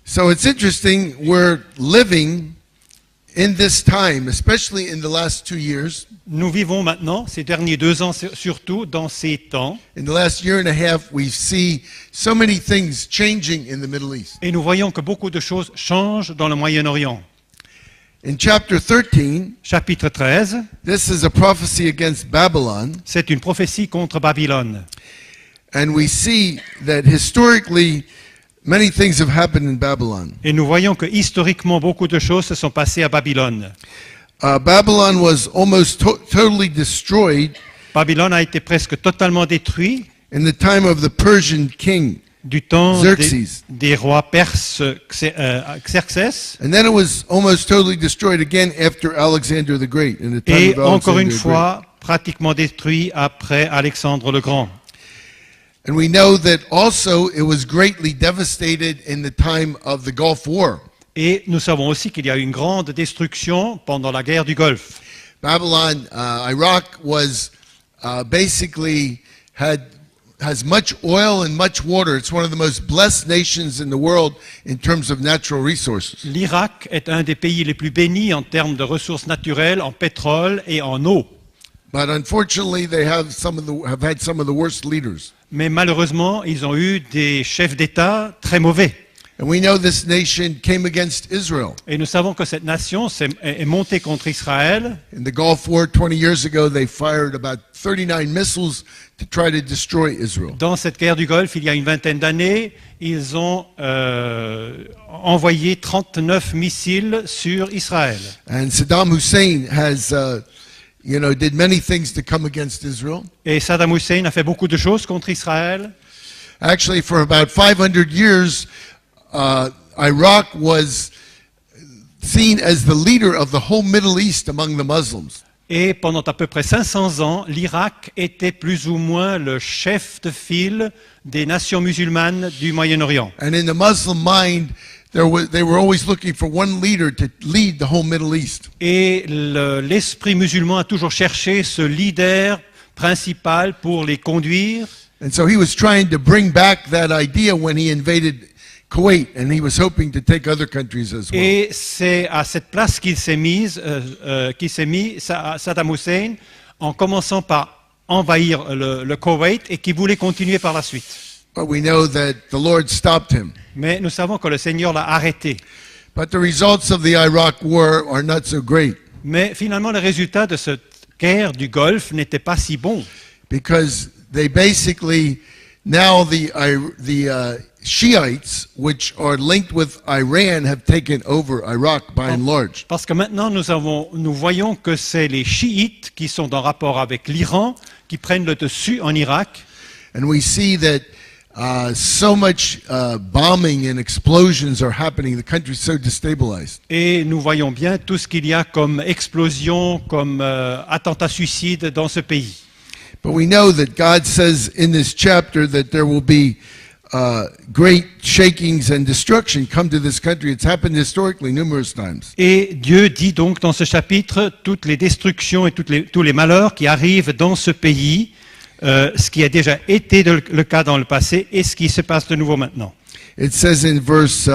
So it's interesting, we're living in this time, especially in the last 2 years. Nous vivons maintenant, ces derniers 2 ans surtout, dans ces temps. In the last year and a half, we see so many things changing in the Middle East. Et nous voyons que beaucoup de choses changent dans le Moyen-Orient. In chapter 13, Chapitre 13, this is a prophecy against Babylon, c'est une prophétie contre Babylone. and we see that historically many things have happened in Babylon. Et nous voyons que historiquement, beaucoup de choses se sont passées à Babylone. Babylon was almost totally destroyed Babylone a été presque totalement détruit in the time of the Persian king, du temps Xerxes. des rois perses Xerxès. And then it was almost totally destroyed again after Alexander the Great, in the time Et of encore une Alexander the Great. fois, pratiquement détruit après Alexandre le Grand. And we know that also it was greatly devastated in the time of the Gulf War. Et nous savons aussi qu'il y a eu une grande destruction pendant la guerre du Golfe. Babylon, Iraq was basically has much oil and much water. It's one of the most blessed nations in the world in terms of natural resources. L'Irak est un des pays les plus bénis en termes de ressources naturelles, en pétrole et en eau. But unfortunately, they have had some of the worst leaders. Mais malheureusement, ils ont eu des chefs d'État très mauvais. And we know this nation came against Israel. Et nous savons que cette nation est montée contre Israël. In the Gulf War 20 years ago, they fired about 39 missiles to try to destroy Israel. Dans cette guerre du Golfe, il y a une vingtaine d'années, ils ont envoyé 39 missiles sur Israël. And Saddam Hussein has, did many things to come against Israel. Et Saddam Hussein a fait beaucoup de choses contre Israël. Actually, for about 500 years, Iraq was seen as the leader of the whole Middle East among the Muslims. Et pendant à peu près 500 ans, l'Irak était plus ou moins le chef de file des nations musulmanes du Moyen-Orient. And in the Muslim mind, they were always looking for one leader to lead the whole Middle East. Et l'esprit musulman a toujours cherché ce leader principal pour les conduire. And so he was trying to bring back that idea when he invaded Kuwait, and he was hoping to take other countries as well. Et c'est à cette place qu'il s'est mis, Saddam Hussein, en commençant par envahir le Koweït et qui voulait continuer par la suite. But we know that the Lord stopped him. Mais nous savons que le Seigneur l'a arrêté. But the results of the Iraq War are not so great, Mais finalement, le résultat de cette guerre du Golfe n'était pas si bon. because they basically now the Shiites, which are linked with Iran, have taken over Iraq by and large. Parce que maintenant, nous voyons que c'est les chiites qui sont en rapport avec l'Iran qui prennent le dessus en Irak. And we see that so much bombing and explosions are happening. The country is so destabilized. Et nous voyons bien tout ce qu'il y a comme explosion, comme attentat suicide dans ce pays. But we know that God says in this chapter that there will be great shakings and destruction come to this country. It's happened historically numerous times. Et Dieu dit donc dans ce chapitre toutes les destructions et tous les malheurs qui arrivent dans ce pays, ce qui a déjà été le cas dans le passé et ce qui se passe de nouveau maintenant. It says in verse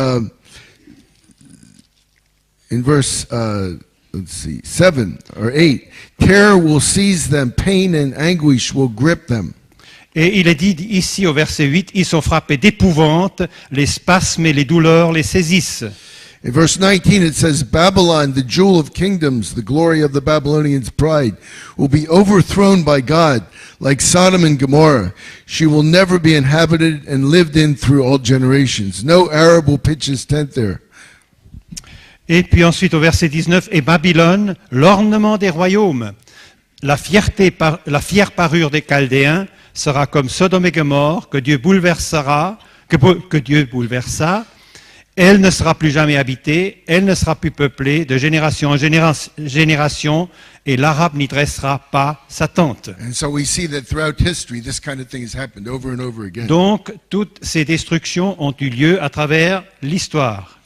7 or 8, terror will seize them, pain and anguish will grip them. Et il est dit ici au verset 8, ils sont frappés d'épouvante, les spasmes et les douleurs les saisissent. In verse 19 it says, Babylon, the jewel of kingdoms, the glory of the Babylonians' pride, will be overthrown by God, like Sodom and Gomorrah. She will never be inhabited and lived in through all generations. No Arab will pitch his tent there. Et puis ensuite au verset 19, et Babylone, l'ornement des royaumes, la fière parure des Chaldéens, sera comme Sodome et Gomorrhe, que Dieu bouleversa. Elle ne sera plus jamais habitée, elle ne sera plus peuplée de génération en génération, et l'Arabe n'y dressera pas sa tente. And so we see that throughout history, this kind of thing has happened over and over again. Donc, toutes ces destructions ont eu lieu à travers l'histoire.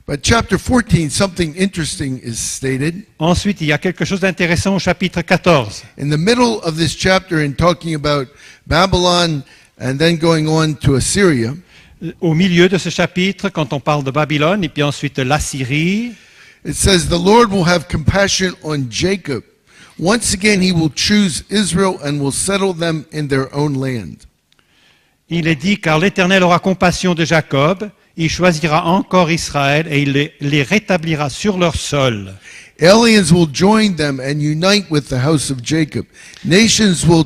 But chapter 14, something interesting is stated. Ensuite, il y a quelque chose d'intéressant au chapitre 14. In the middle of this chapter, in talking about Babylon and then going on to Assyria, au milieu de ce chapitre, quand on parle de Babylone et puis ensuite de l'Assyrie, it says, "The Lord will have compassion on Jacob. Once again he will choose Israel and will settle them in their own land." il est dit, car l'Éternel aura compassion de Jacob, il choisira encore Israël et il les rétablira sur leur sol. Aliens will join them and unite with the house of Jacob. Nations will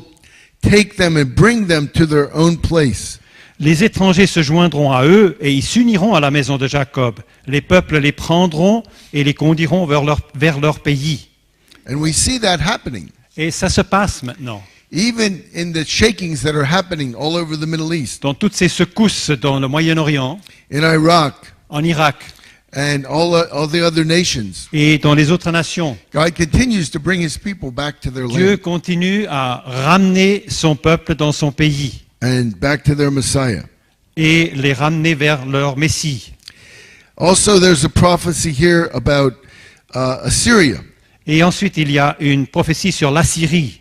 take them and bring them to their own place. Les étrangers se joindront à eux et ils s'uniront à la maison de Jacob. Les peuples les prendront et les conduiront vers leur pays. And we see that happening, Et ça se passe maintenant. even in the shakings that are happening all over the Middle East, Dans toutes ces secousses dans le Moyen-Orient, in Iraq, en Irak and all the other nations. et dans les autres nations, God continues to bring his people back to their Dieu land continue à ramener son peuple dans son pays and back to their Messiah. et les ramener vers leur Messie. Also, there's a prophecy here about Assyria. Et ensuite, il y a une prophétie sur l'Assyrie,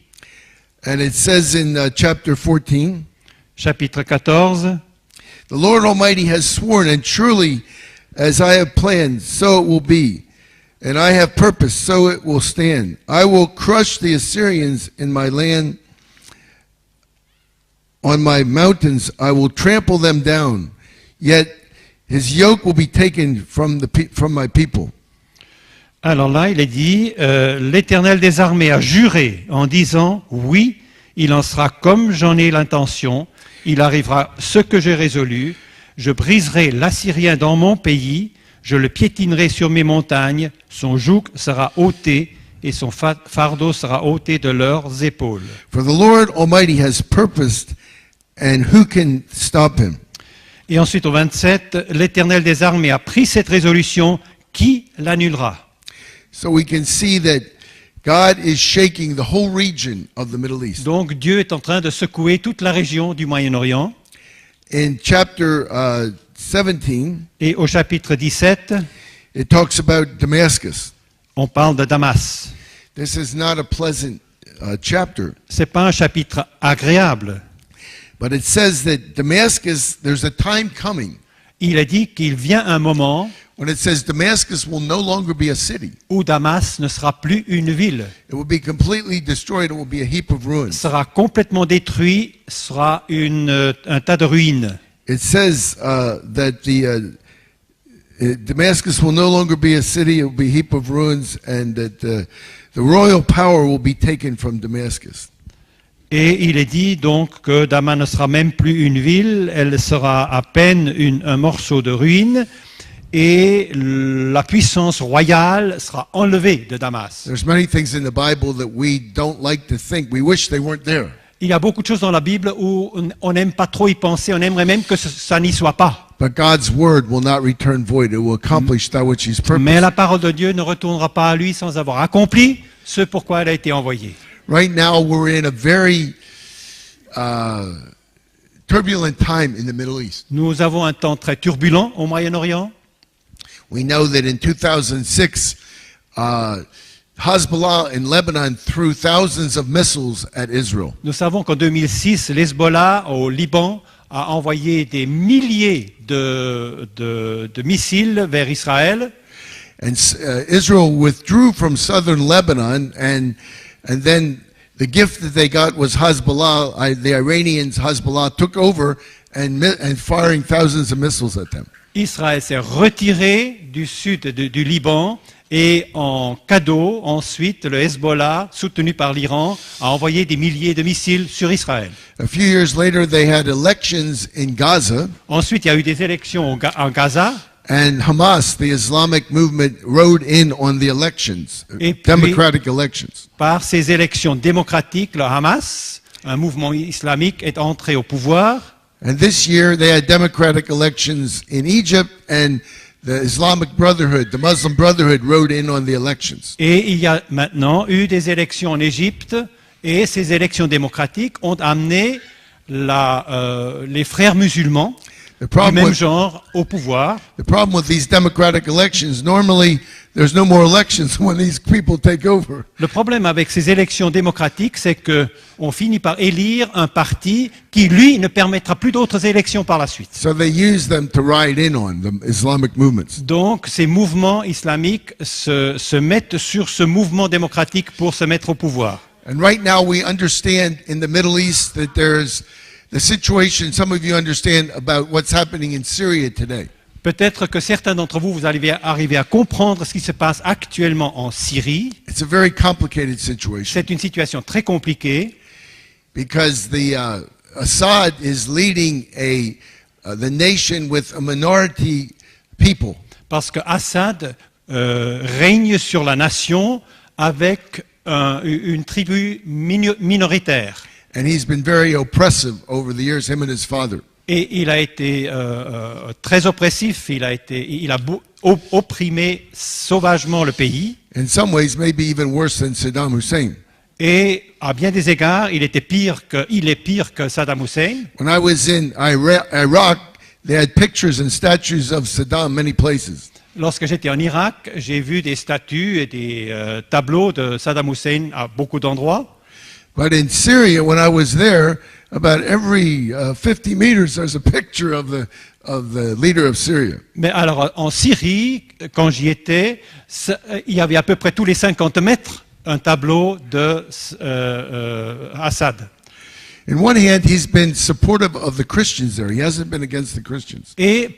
And it says in chapter 14, chapitre 14. "The Lord Almighty has sworn, and surely as I have planned, so it will be. And I have purposed, so it will stand. I will crush the Assyrians in my land. On my mountains I will trample them down. Yet his yoke will be taken from my people." Alors là, il est dit, l'Éternel des armées a juré en disant, oui, il en sera comme j'en ai l'intention, il arrivera ce que j'ai résolu, je briserai l'Assyrien dans mon pays, je le piétinerai sur mes montagnes, son joug sera ôté et son fardeau sera ôté de leurs épaules. For the Lord Almighty has purposed, and who can stop him? Et ensuite au 27, l'Éternel des armées a pris cette résolution, qui l'annulera? So we can see that God is shaking the whole region of the Middle East. Donc Dieu est en train de secouer toute la région du Moyen-Orient. In chapter 17, Et au chapitre 17, it talks about Damascus. on parle de Damas. This is not a pleasant chapter, C'est pas un chapitre agréable. but it says that Damascus, there's a time coming Il est dit qu'il vient un moment when it says Damascus will no longer be a city. où Damas ne sera plus une ville, It will be completely destroyed. It will be a heap of ruins. sera complètement détruit, sera un tas de ruines. It says that Damascus will no longer be a city. It will be a heap of ruins, and that the royal power will be taken from Damascus. Et il est dit donc que Damas ne sera même plus une ville, elle sera à peine un morceau de ruine, et la puissance royale sera enlevée de Damas. There's many things in the Bible that we don't like to think. We wish they weren't there. Il y a beaucoup de choses dans la Bible où on n'aime pas trop y penser, on aimerait même que ça n'y soit pas. But God's word will not return void. It will accomplish that which He's purposed. Mais la parole de Dieu ne retournera pas à lui sans avoir accompli ce pourquoi elle a été envoyée. Right now, we're in a very turbulent time in the Middle East. Nous avons un temps très turbulent au Moyen-Orient. We know that in 2006, Hezbollah in Lebanon threw thousands of missiles at Israel. Nous savons qu'en 2006, l'Hezbollah au Liban a envoyé des milliers de missiles vers Israël. And Israel withdrew from southern Lebanon, and then the gift that they got was Hezbollah. The Iranians, Hezbollah, took over and firing thousands of missiles at them. Israël s'est retiré du sud du Liban et en cadeau, ensuite, le Hezbollah, soutenu par l'Iran, a envoyé des milliers de missiles sur Israël. A few years later, they had elections in Gaza, Ensuite, il y a eu des élections en Gaza. and Hamas, the Islamic movement, rode in on the elections, Et puis- democratic elections. Par ces élections démocratiques, le Hamas, un mouvement islamique, est entré au pouvoir. And this year, they had democratic elections in Egypt, and the Islamic Brotherhood, the Muslim Brotherhood, rode in on the elections. Et il y a maintenant eu des élections en Égypte, et ces élections démocratiques ont amené les frères musulmans du problem même with genre au pouvoir. the problem with these democratic elections, normally there's no more elections when these people take over. Le problème avec ces élections démocratiques, c'est que on finit par élire un parti qui, lui, ne permettra plus d'autres élections par la suite. So they use them to ride in on the Islamic movements. Donc, ces mouvements islamiques se mettent sur ce mouvement démocratique pour se mettre au pouvoir. And right now we understand in the Middle East that there's the situation, some of you understand about what's happening in Syria today. Peut-être que certains d'entre vous, vous allez arriver à comprendre ce qui se passe actuellement en Syrie. It's a very complicated situation C'est une situation très compliquée because Assad is leading the nation with a minority people. parce que Assad règne sur la nation avec une tribu minoritaire. And he's been very oppressive over the years, him and his father. Et il a été très oppressif, il a opprimé sauvagement le pays. In some ways, maybe even worse than Saddam Hussein. Et à bien des égards, il est pire que Saddam Hussein. When I was in Iraq, they had pictures and statues of Saddam many places. Lorsque j'étais en Irak, j'ai vu des statues et des tableaux de Saddam Hussein à beaucoup d'endroits. But in Syria, when I was there, about every 50 meters, there's a picture of the leader of Syria. Mais alors en Syrie, quand j'y étais, il y avait à peu près tous les 50 mètres un tableau de Assad. In one hand, he's been supportive of the Christians there. He hasn't been against the Christians. Et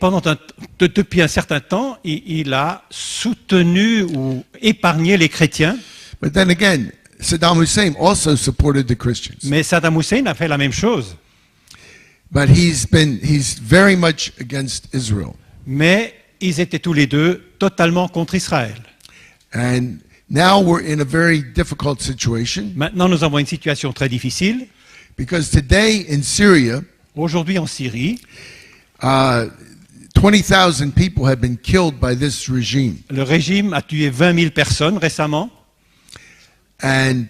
depuis un certain temps, il a soutenu ou épargné les chrétiens. But then again, Saddam Hussein also supported the Christians. Mais Saddam Hussein a fait la même chose. But he's very much against Israel. Mais ils étaient tous les deux totalement contre Israël. And now we're in a very difficult situation Maintenant, nous avons une situation très difficile. because today in Syria, Aujourd'hui, en Syrie, 20,000 people have been killed by this regime. le régime a tué 20 000 personnes récemment. And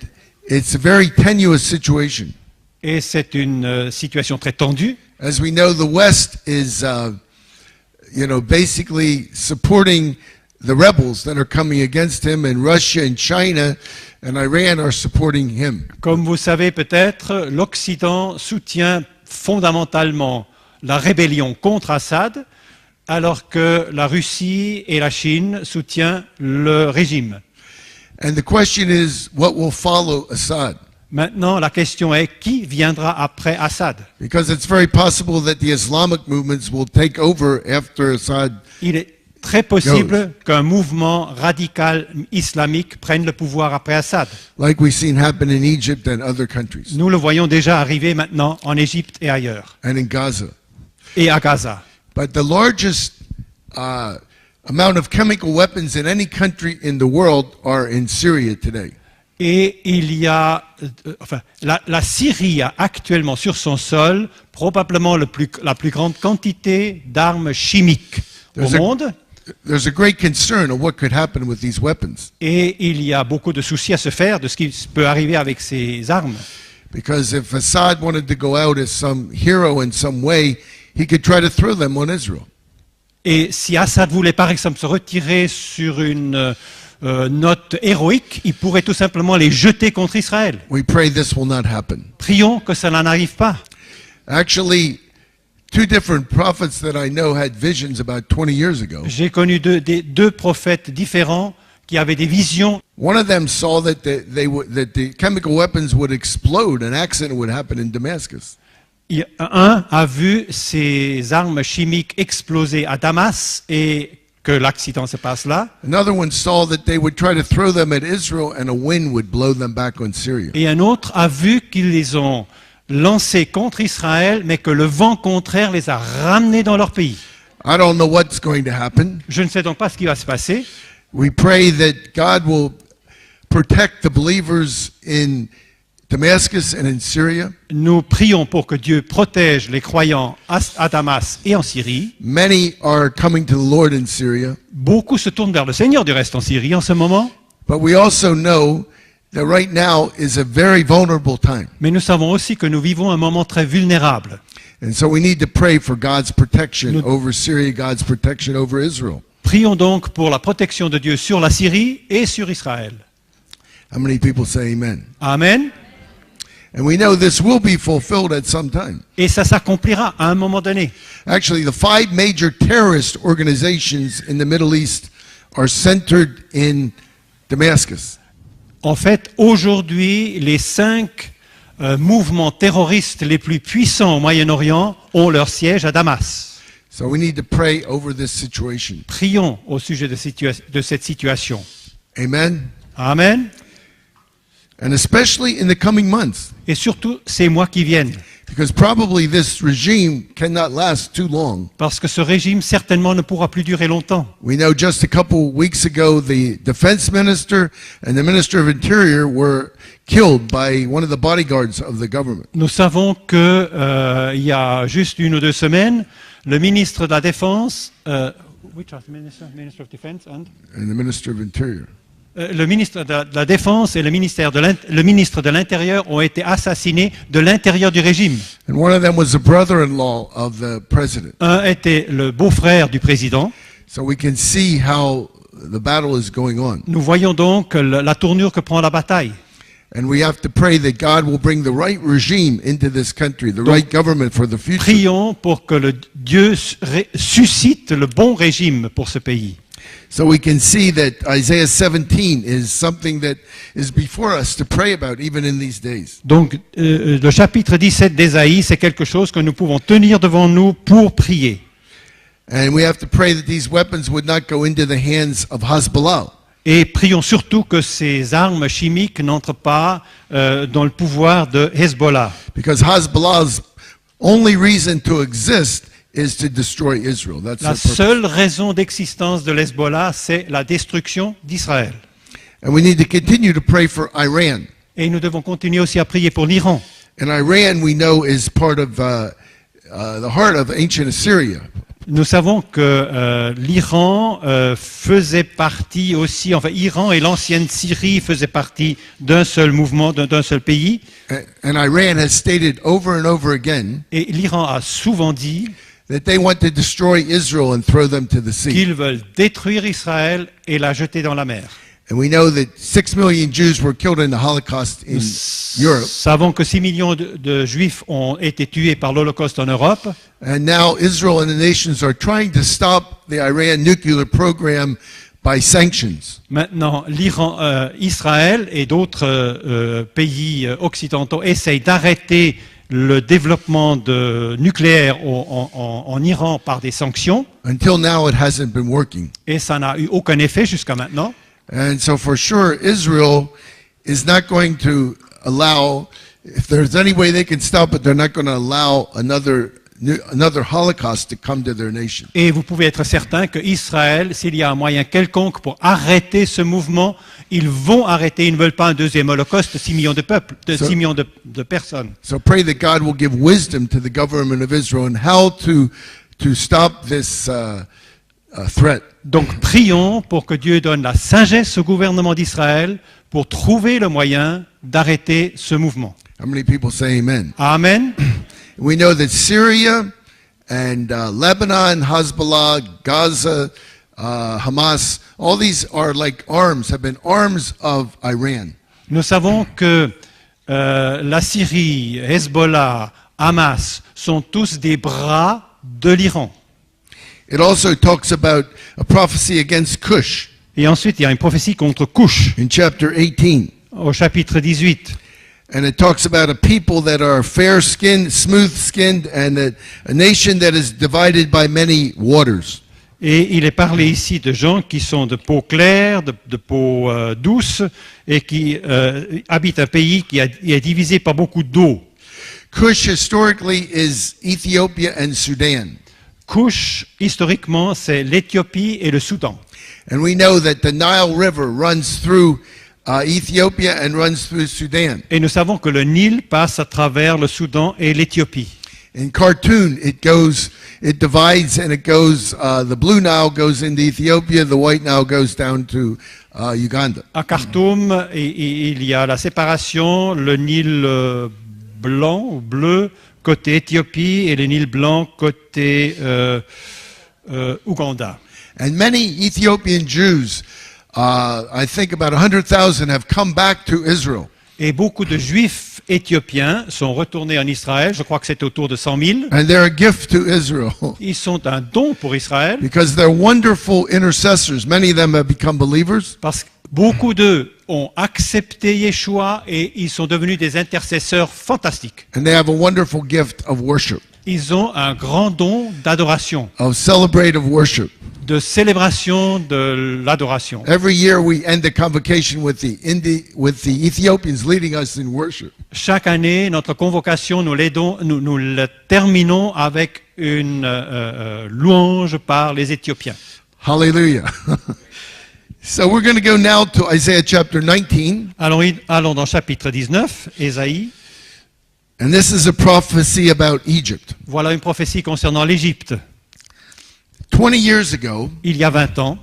it's a very tenuous situation. Et c'est une situation très tendue. As we know, the West is, basically supporting the rebels that are coming against him, and Russia and China and Iran are supporting him. Comme vous savez peut-être, l'Occident soutient fondamentalement la rébellion contre Assad, alors que la Russie et la Chine soutiennent le régime. And the question is, what will follow Assad? Maintenant, la question est, qui viendra après Assad? Because it's very possible that the Islamic movements will take over after Assad. Il est très possible qu'un mouvement radical islamique prenne le pouvoir après Assad. Like we've seen happen in Egypt and other countries, Nous le voyons déjà arriver maintenant en Égypte et ailleurs, and in Gaza. et à Gaza. But the largest amount of chemical weapons in any country in the world are in Syria today. Et il y a, la Syrie a actuellement sur son sol probablement la plus grande quantité d'armes chimiques au monde. There's a great concern of what could happen with these weapons. Et il y a beaucoup de soucis à se faire de ce qui peut arriver avec ces armes. Because if Assad wanted to go out as some hero in some way, he could try to throw them on Israel. Et si Assad voulait par exemple se retirer sur une note héroïque, il pourrait tout simplement les jeter contre Israël. We pray this will not happen. Prions que cela n'arrive pas. Actually, two different prophets that I know had visions about 20 years ago. J'ai connu deux prophètes différents qui avaient des visions. One of them saw that the chemical weapons would explode, an accident would happen in Damascus. Un a vu ces armes chimiques exploser à Damas et que l'accident se passe là. Another one saw that they would try to throw them at Israel and a wind would blow them back on Syria. Et un autre a vu qu'ils les ont lancés contre Israël, mais que le vent contraire les a ramenés dans leur pays. I don't know what's going to happen. Je ne sais donc pas ce qui va se passer. We pray that God will protect the believers in Damascus and in Syria. Nous prions pour que Dieu protège les croyants à Damas et en Syrie. Many are coming to the Lord in Syria. Beaucoup se tournent vers le Seigneur du reste en Syrie en ce moment. But we also know that right now is a very vulnerable time. Mais nous savons aussi que nous vivons un moment très vulnérable. And so we need to pray for God's protection over Syria, God's protection over Israel. Prions donc pour la protection de Dieu sur la Syrie et sur Israël. How many people say amen? Amen. And we know this will be fulfilled at some time. Et ça s'accomplira à un moment donné. Actually, the 5 major terrorist organizations in the Middle East are centered in Damascus. En fait, aujourd'hui, les 5 mouvements terroristes les plus puissants au Moyen-Orient ont leur siège à Damas. So we need to pray over this situation. Prions au sujet de cette situation. Amen. Amen. And especially in the coming months, Et surtout ces mois qui viennent. because probably this regime cannot last too long. Parce que ce régime certainement ne pourra plus durer longtemps. We know just a couple weeks ago the defense minister and the minister of interior were killed by one of the bodyguards of the government. Nous savons que il y a juste 1 ou 2 semaines, le ministre de la Défense, which are the minister of Defense and And the minister of interior. le ministre de la Défense et le ministre de l'Intérieur ont été assassinés de l'intérieur du régime. And one of them was the brother-in-law of the president. Un était le beau-frère du président. So we can see how the battle is going on. Nous voyons donc la tournure que prend la bataille. And we have to pray that God will bring the right regime into this country, the right government for the future. Prions pour que Dieu suscite le bon régime pour ce pays. So we can see that Isaiah 17 is something that is before us to pray about even in these days. Donc le chapitre 17 d'Ésaïe, c'est quelque chose que nous pouvons tenir devant nous pour prier. And we have to pray that these weapons would not go into the hands of Hezbollah. Et prions surtout que ces armes chimiques n'entrent pas dans le pouvoir de Hezbollah. Because Hezbollah's only reason to exist is to destroy Israel. That's La their purpose. seule raison d'existence de l'Hezbollah, c'est la destruction d'Israël. And we need to continue to pray for Iran. Et nous devons continuer aussi à prier pour l'Iran. And Iran, we know, is part of the heart of ancient Assyria. Nous savons que l'Iran faisait partie aussi, enfin, Iran et l'ancienne Syrie faisaient partie d'un seul mouvement, d'un seul pays. And Iran has stated over and over again Et l'Iran a souvent dit that they want to destroy Israel and throw them to the sea. qu'ils veulent détruire Israël et la jeter dans la mer. And we know that 6 million Jews were killed in the Holocaust in Europe. Nous savons que 6 millions de Juifs ont été tués par l'Holocauste en Europe. And now Israel and the nations are trying to stop the Iran nuclear program by sanctions. Maintenant, Israël et d'autres pays occidentaux essayent d'arrêter le développement nucléaire en Iran par des sanctions. Until now, it hasn't been working. Et ça n'a eu aucun effet jusqu'à maintenant. And so for sure, Israel is not going to allow, if there's any way they can stop it, they're not going to allow another Holocaust to come to their nation. Et vous pouvez être certain que Israël, s'il y a un moyen quelconque pour arrêter ce mouvement, ils vont arrêter. Ils ne veulent pas un deuxième Holocauste de 6 millions de peuples, de 6 millions de personnes. So pray that God will give wisdom to the government of Israel and how to stop this threat. Donc prions pour que Dieu donne la sagesse au gouvernement d'Israël pour trouver le moyen d'arrêter ce mouvement. How many people say amen? Amen. We know that Syria and Lebanon, Hezbollah, Gaza, Hamas, all these are like arms, have been arms of Iran. Nous savons que la Syrie, Hezbollah, Hamas sont tous des bras de l'Iran. It also talks about a prophecy against Cush Et ensuite, il y a une prophétie contre Cush in chapter 18. au chapitre 18. And it talks about a people that are fair-skinned, smooth-skinned, and a nation that is divided by many waters. Et il est parlé ici de gens qui sont de peau claire, de peau douce, et qui habitent un pays qui est divisé par beaucoup d'eau. Cush historically is Ethiopia and Sudan. Cush, historiquement, c'est l'Éthiopie et le Soudan. And we know that the Nile River runs through Ethiopia and runs through Sudan. Et nous savons que le Nil passe à travers le Soudan et l'Éthiopie. In Khartoum, it divides and it goes, the blue Nile goes into Ethiopia, the white Nile goes down to Uganda. À Khartoum, il y a la séparation, le Nil blanc ou bleu côté Éthiopie et le Nil Blanc côté Ouganda. And many Ethiopian Jews, I think about 100,000, have come back to Israel. Et beaucoup de Juifs éthiopiens sont retournés en Israël. Je crois que c'est autour de 100 000. And they're a gift to Israel Ils sont un don pour Israël because they're wonderful intercessors. Many of them have become believers. parce que beaucoup d'eux ont accepté Yeshua et ils sont devenus des intercesseurs fantastiques. And they have a wonderful gift of worship, Ils ont un grand don d'adoration, of celebrative worship. de célébration de l'adoration. Every year we end the convocation with the Ethiopians leading us in worship. Chaque année, notre convocation, nous le terminons avec une louange par les Éthiopiens. Hallelujah. So we're going to go now to Isaiah chapter 19. Allons dans chapitre 19, Ésaïe. And this is a prophecy about Egypt. Voilà une prophétie concernant l'Égypte. 20 years ago, Il y a 20 ans,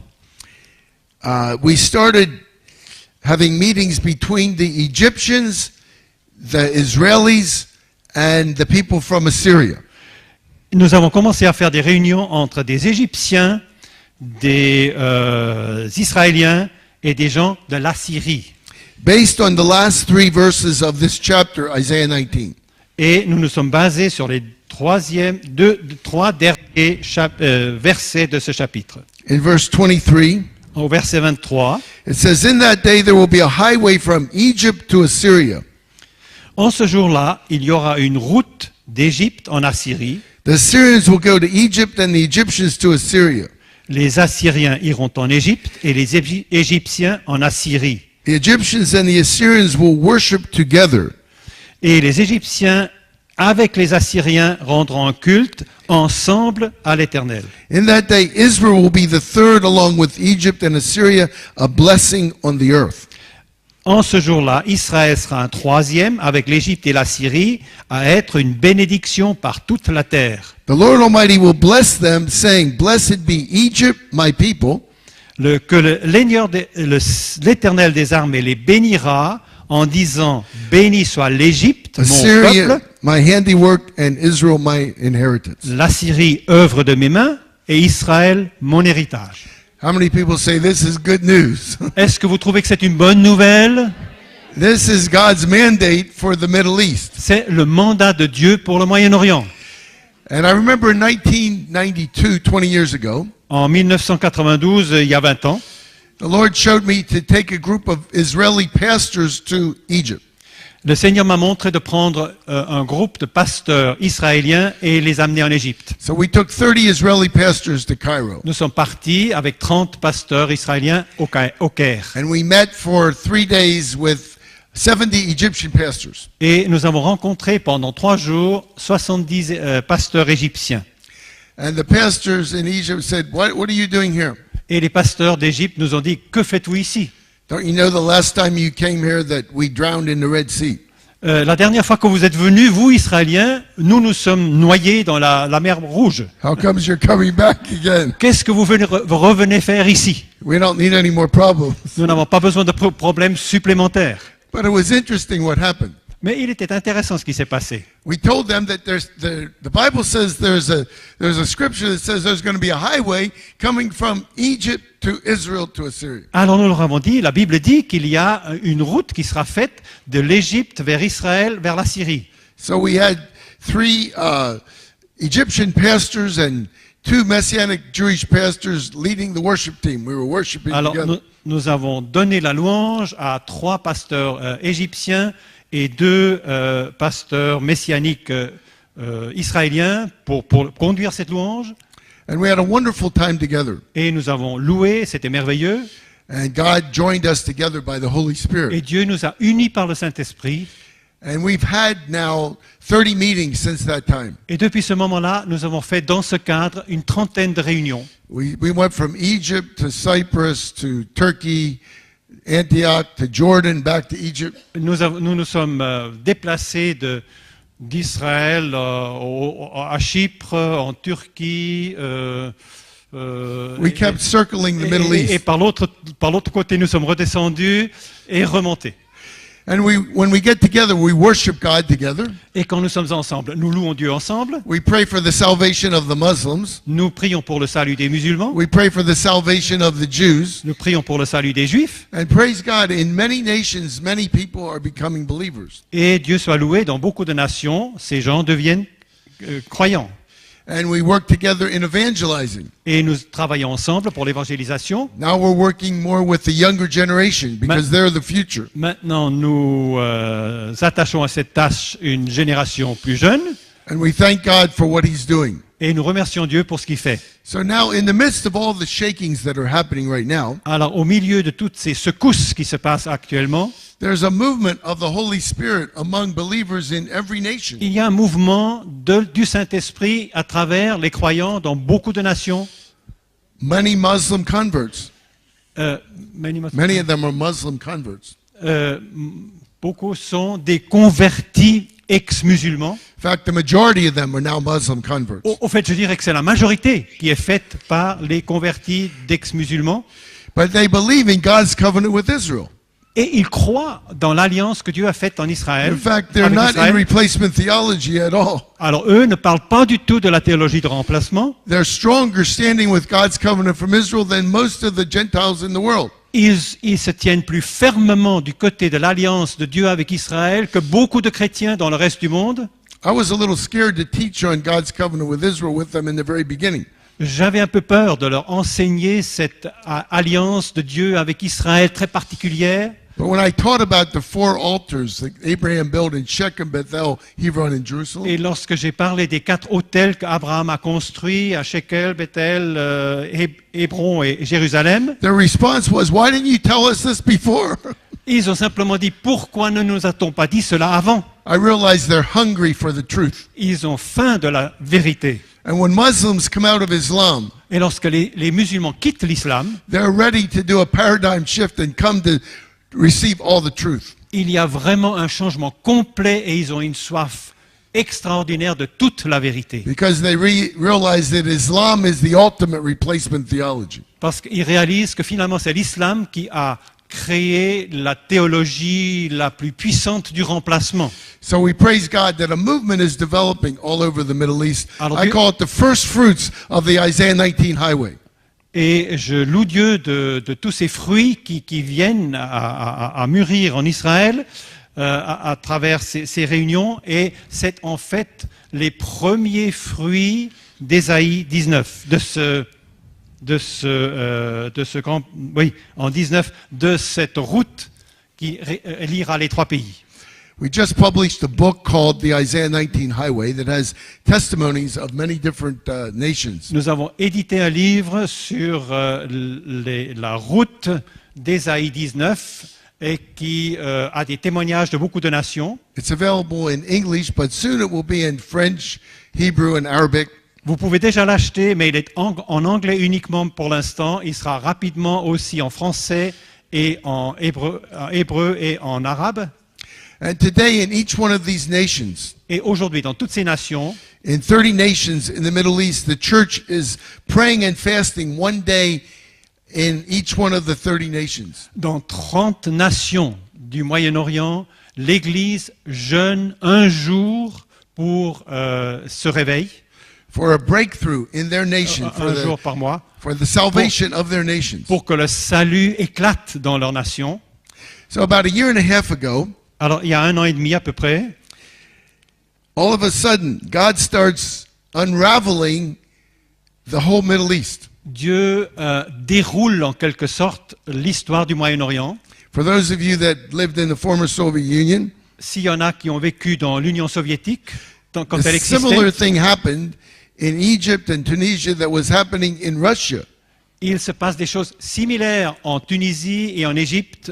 we started having meetings between the Egyptians, the Israelis, and the people from Assyria. nous avons commencé à faire des réunions entre des Égyptiens, des Israéliens et des gens de la Syrie. Based on the last 3 verses of this chapter, Isaiah 19. Et nous nous sommes basés sur les trois derniers versets de ce chapitre. In verse 23, Au verset 23, it says, In that day there will be a highway from Egypt to Assyria. en ce jour-là, il y aura une route d'Égypte en Assyrie. The Assyrians will go to Egypt and the Egyptians to Assyria. Les Assyriens iront en Égypte et les Égyptiens en Assyrie. The Egyptians and the Assyrians will worship together. Et les Égyptiens, avec les Assyriens, rendront un culte ensemble à l'Éternel. In that day, Israel will be the third along with Egypt and Assyria, a blessing on the earth. En ce jour-là, Israël sera un troisième, avec l'Égypte et la Syrie, à être une bénédiction par toute la terre. The Lord Almighty will bless them, saying, Blessed be Egypt, my people, L'Éternel des armées les bénira en disant, béni soit l'Égypte, mon Assyria, peuple, my handiwork, and Israel, my inheritance. la Syrie, œuvre de mes mains, et Israël, mon héritage. How many people say this is good news? Est-ce que vous trouvez que c'est une bonne nouvelle? This is God's mandate for the Middle East. C'est le mandat de Dieu pour le Moyen-Orient. And I remember in 1992, 20 years ago, En 1992, il y a 20 ans, the Lord showed me to take a group of Israeli pastors to Egypt. le Seigneur m'a montré de prendre un groupe de pasteurs israéliens et les amener en Égypte. So we took 30 Israeli pastors to Cairo. Nous sommes partis avec 30 pasteurs israéliens au Caire. And we met for 3 days with 70 Egyptian pastors. Et nous avons rencontré pendant 3 jours 70 pasteurs égyptiens. And the pastors in Egypt said, what are you doing here? Et les pasteurs d'Égypte nous ont dit, que faites-vous ici? Don't you know the last time you came here that we drowned in the Red Sea? La dernière fois que vous êtes venus, vous Israéliens, nous sommes noyés dans la mer Rouge. How comes you're coming back again? Qu'est-ce que vous revenez faire ici? We don't need any more problems. Nous n'avons pas besoin de problèmes supplémentaires. But it was interesting what happened. Mais il était intéressant ce qui s'est passé. We told them that the Bible says there's a scripture that says there's going to be a highway coming from Egypt to Israel to Assyria. Alors nous leur avons dit, la Bible dit qu'il y a une route qui sera faite de l'Égypte vers Israël, vers la Syrie. So we had 3 Egyptian pastors and 2 Messianic Jewish pastors leading the worship team. We were worshiping Alors together. nous avons donné la louange à 3 pasteurs égyptiens et 2 pasteurs messianiques israéliens pour conduire cette louange. And we had a wonderful time together. Et nous avons loué, c'était merveilleux. And God joined us together by the Holy Et Spirit. Dieu nous a unis par le Saint-Esprit. And we've had now 30 meetings since that time. Et depuis ce moment-là, nous avons fait dans ce cadre une trentaine de réunions. We went from Egypt to Cyprus to Turkey, Antioch to Jordan, back to Egypt. Nous nous sommes déplacés d'Israël à Chypre, en Turquie. We kept circling the Middle Et East. par l'autre côté, nous sommes redescendus et remontés. And when we get together, we worship God together. Et quand nous sommes ensemble, nous louons Dieu ensemble. We pray for the salvation of the Muslims. Nous prions pour le salut des musulmans. We pray for the salvation of the Jews. Nous prions pour le salut des juifs. And praise God, in many nations, many people are becoming believers. Et Dieu soit loué, dans beaucoup de nations, ces gens deviennent croyants. And we work together in evangelizing. Et nous travaillons ensemble pour l'évangélisation. Now we're working more with the younger generation because they're the future. Maintenant, nous attachons à cette tâche une génération plus jeune. And we thank God for what He's doing. Et nous remercions Dieu pour ce qu'il fait. So now, in the midst of all the shakings that are happening right now, Alors, au milieu de toutes ces secousses qui se passent actuellement, there's a movement of the Holy Spirit among believers in every nation. il y a un mouvement du Saint-Esprit à travers les croyants dans beaucoup de nations. Many Muslim converts. Many Many of them are Muslim converts. beaucoup sont des convertis ex-musulmans. In fact, the majority of them are now Muslim converts. Au fait, je dirais que c'est la majorité qui est faite par les convertis d'ex-musulmans. But they believe in God's covenant with Israel. Et ils croient dans l'alliance que Dieu a faite en Israël. In fact, they're avec not in Israël. replacement theology at all. Alors eux ne parlent pas du tout de la théologie de remplacement. They're stronger standing with God's covenant from Israel than most of the Gentiles in the world. Ils se tiennent plus fermement du côté de l'alliance de Dieu avec Israël que beaucoup de chrétiens dans le reste du monde. I was a little scared to teach on God's covenant with Israel with them in the very beginning. J'avais un peu peur de leur enseigner cette alliance de Dieu avec Israël très particulière. But when I taught about the 4 altars that Abraham built in Shechem, Bethel, Hebron, and Jerusalem, Et lorsque j'ai parlé des 4 autels qu'Abraham a construits à Shekel, Bethel, Hébron et Jérusalem, their response was, "Why didn't you tell us this before?" ils ont simplement dit « Pourquoi ne nous a-t-on pas dit cela avant ?» I realized they're hungry for the truth. Ils ont faim de la vérité. And when Muslims come out of Islam, Et lorsque les musulmans quittent l'islam, they're ready to do a paradigm shift and come to receive all the truth. il y a vraiment un changement complet et ils ont une soif extraordinaire de toute la vérité. Because they realize that Islam is the ultimate replacement theology. Parce qu'ils réalisent que finalement c'est l'islam qui a créé la théologie la plus puissante du remplacement. So we praise God that a movement is developing all over the Middle East. Alors I Dieu- call it the first fruits of the Isaiah 19 highway. Et je loue Dieu de tous ces fruits qui viennent à mûrir en Israël à travers ces réunions. Et c'est en fait les premiers fruits d'Ésaïe 19, de ce grand, oui, en 19, de cette route qui liera les 3 pays. We just published a book called the Isaiah 19 Highway that has testimonies of many different nations. Nous avons édité un livre sur la route d'Ésaïe 19 et qui a des témoignages de beaucoup de nations. It's available in English, but soon it will be in French, Hebrew, and Arabic. Vous pouvez déjà l'acheter, mais il est en anglais uniquement pour l'instant. Il sera rapidement aussi en français et en hébreu et en arabe. And today, in each one of these nations, Et aujourd'hui, dans toutes ces nations, in 30 nations in the Middle East, the church is praying and fasting one day in each one of the 30 nations. dans 30 nations du Moyen-Orient, l'Église jeûne un jour pour se réveiller, For a breakthrough in their nation, un jour par mois, for the salvation of their nations. pour que le salut éclate dans leur nation. So about a year and a half ago, Alors, il y a 1 an et demi à peu près, all of a sudden, God starts unraveling the whole Middle East. Dieu déroule en quelque sorte l'histoire du Moyen-Orient. For those of you that lived in the former Soviet Union, S'il y en a qui ont vécu dans l'Union soviétique, quand a elle similar existait, thing happened in Egypt and Tunisia that was happening in Russia. il se passe des choses similaires en Tunisie et en Égypte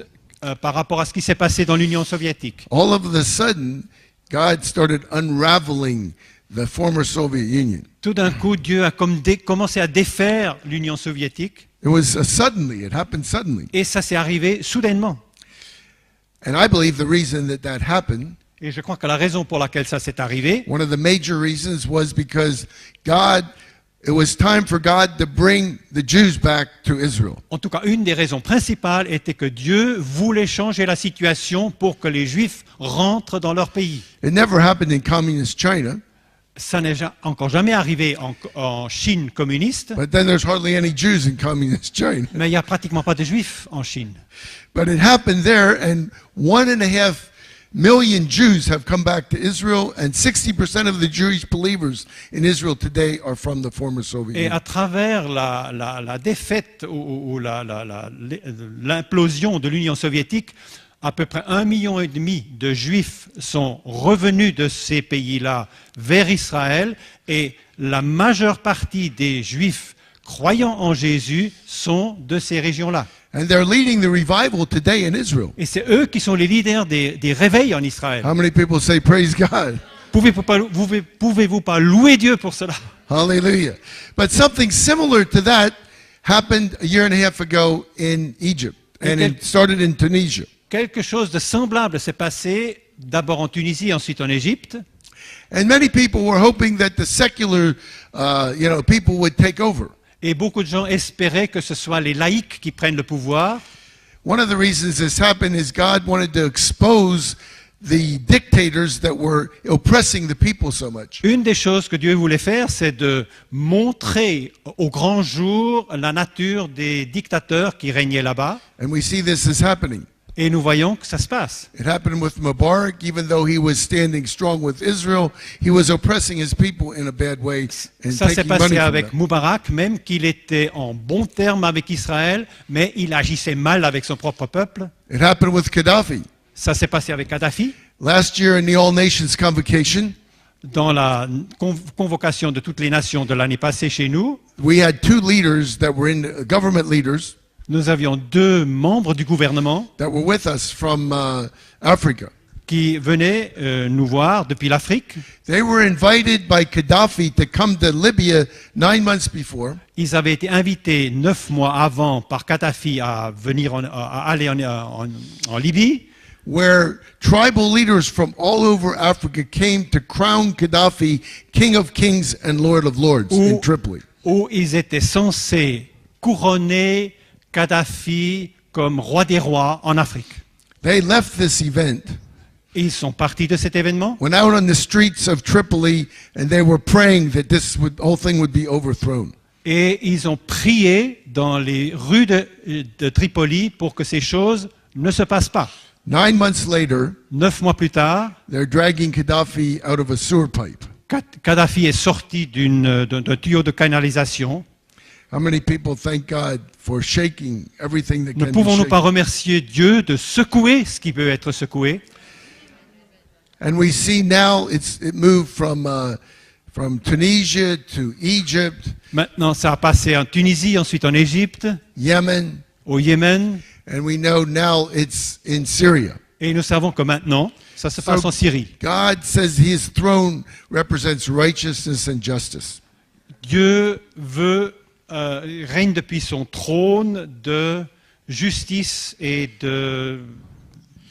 par rapport à ce qui s'est passé dans l'Union soviétique. All of a sudden, God started unraveling the former Soviet Union. Tout d'un coup, Dieu a commencé à défaire l'Union soviétique It was suddenly, it happened suddenly. et ça s'est arrivé soudainement. And I believe the reason that that happened, Et je crois que la raison pour laquelle ça s'est arrivé, one of the major reasons was because God it was time for God to bring the Jews back to Israel. En tout cas, une des raisons principales était que Dieu voulait changer la situation pour que les Juifs rentrent dans leur pays. It never happened in communist China, Ça n'est encore jamais arrivé en Chine communiste, but then there's hardly any Jews in communist China. mais il n'y a pratiquement pas de Juifs en Chine. But it happened there, and 1.5 million Jews have come back to Israel, and 60% of the Jewish believers in Israel today are from the former Soviet Et Union. à travers la défaite ou l'implosion de l'Union soviétique, à peu près 1,5 million de Juifs sont revenus de ces pays-là vers Israël, et la majeure partie des Juifs croyant en Jésus sont de ces régions-là. And they're leading the revival today in Israel. Et c'est eux qui sont les leaders des réveils en Israël. How many people say praise God? Pouvez-vous pas louer Dieu pour cela? Hallelujah. But something similar to that happened a year and a half ago in Egypt, and it started in Tunisia. Quelque chose de semblable s'est passé d'abord en Tunisie, ensuite en Égypte. And many people were hoping that the secular, people would take over. Et beaucoup de gens espéraient que ce soit les laïcs qui prennent le pouvoir. One of the reasons this happened is God wanted to expose the dictators that were oppressing the people so much. Une des choses que Dieu voulait faire, c'est de montrer au grand jour la nature des dictateurs qui régnaient là-bas. And we see this is happening. Et nous voyons que ça se passe. It happened with Mubarak. Even though he was standing strong with Israel, he was oppressing his people in a bad way and Ça s'est taking money passé from avec them. Moubarak, même qu'il était en bon terme avec Israël, mais il agissait mal avec son propre peuple. It happened with Gaddafi. Ça s'est passé avec Kadhafi. Last year in the All Nations Convocation, Dans la convocation de toutes les nations de l'année passée chez nous, we had two leaders that were government leaders nous avions 2 membres du gouvernement that were with us from Africa. qui venaient nous voir depuis l'Afrique. They were invited by Gaddafi to come to Libya 9 months before. Ils avaient été invités 9 mois avant par Kadhafi à venir à aller en Libye, Where tribal leaders from all over Africa came to crown Gaddafi King of Kings and Lord of Lords in Tripoli. où ils étaient censés couronner Kadhafi comme roi des rois en Afrique. They left this event, Et ils sont partis de cet événement. went out on the streets of Tripoli, and they were praying that whole thing would be overthrown. Et ils ont prié dans les rues de Tripoli pour que ces choses ne se passent pas. 9 months later, 9 mois plus tard, they're dragging Gaddafi out of a sewer pipe. Kadhafi est sorti d'un tuyau de canalisation. How many people thank God for shaking everything that Ne can be pouvons-nous pas shaken? remercier Dieu de secouer ce qui peut être secoué? And we see now it moved from Tunisia to Egypt, Maintenant, ça a passé en Tunisie, ensuite en Égypte, Yemen, au Yémen, and we know now it's in Syria. et nous savons que maintenant, ça se passe en Syrie. God says his throne represents righteousness and justice. Dieu règne depuis son trône de justice et de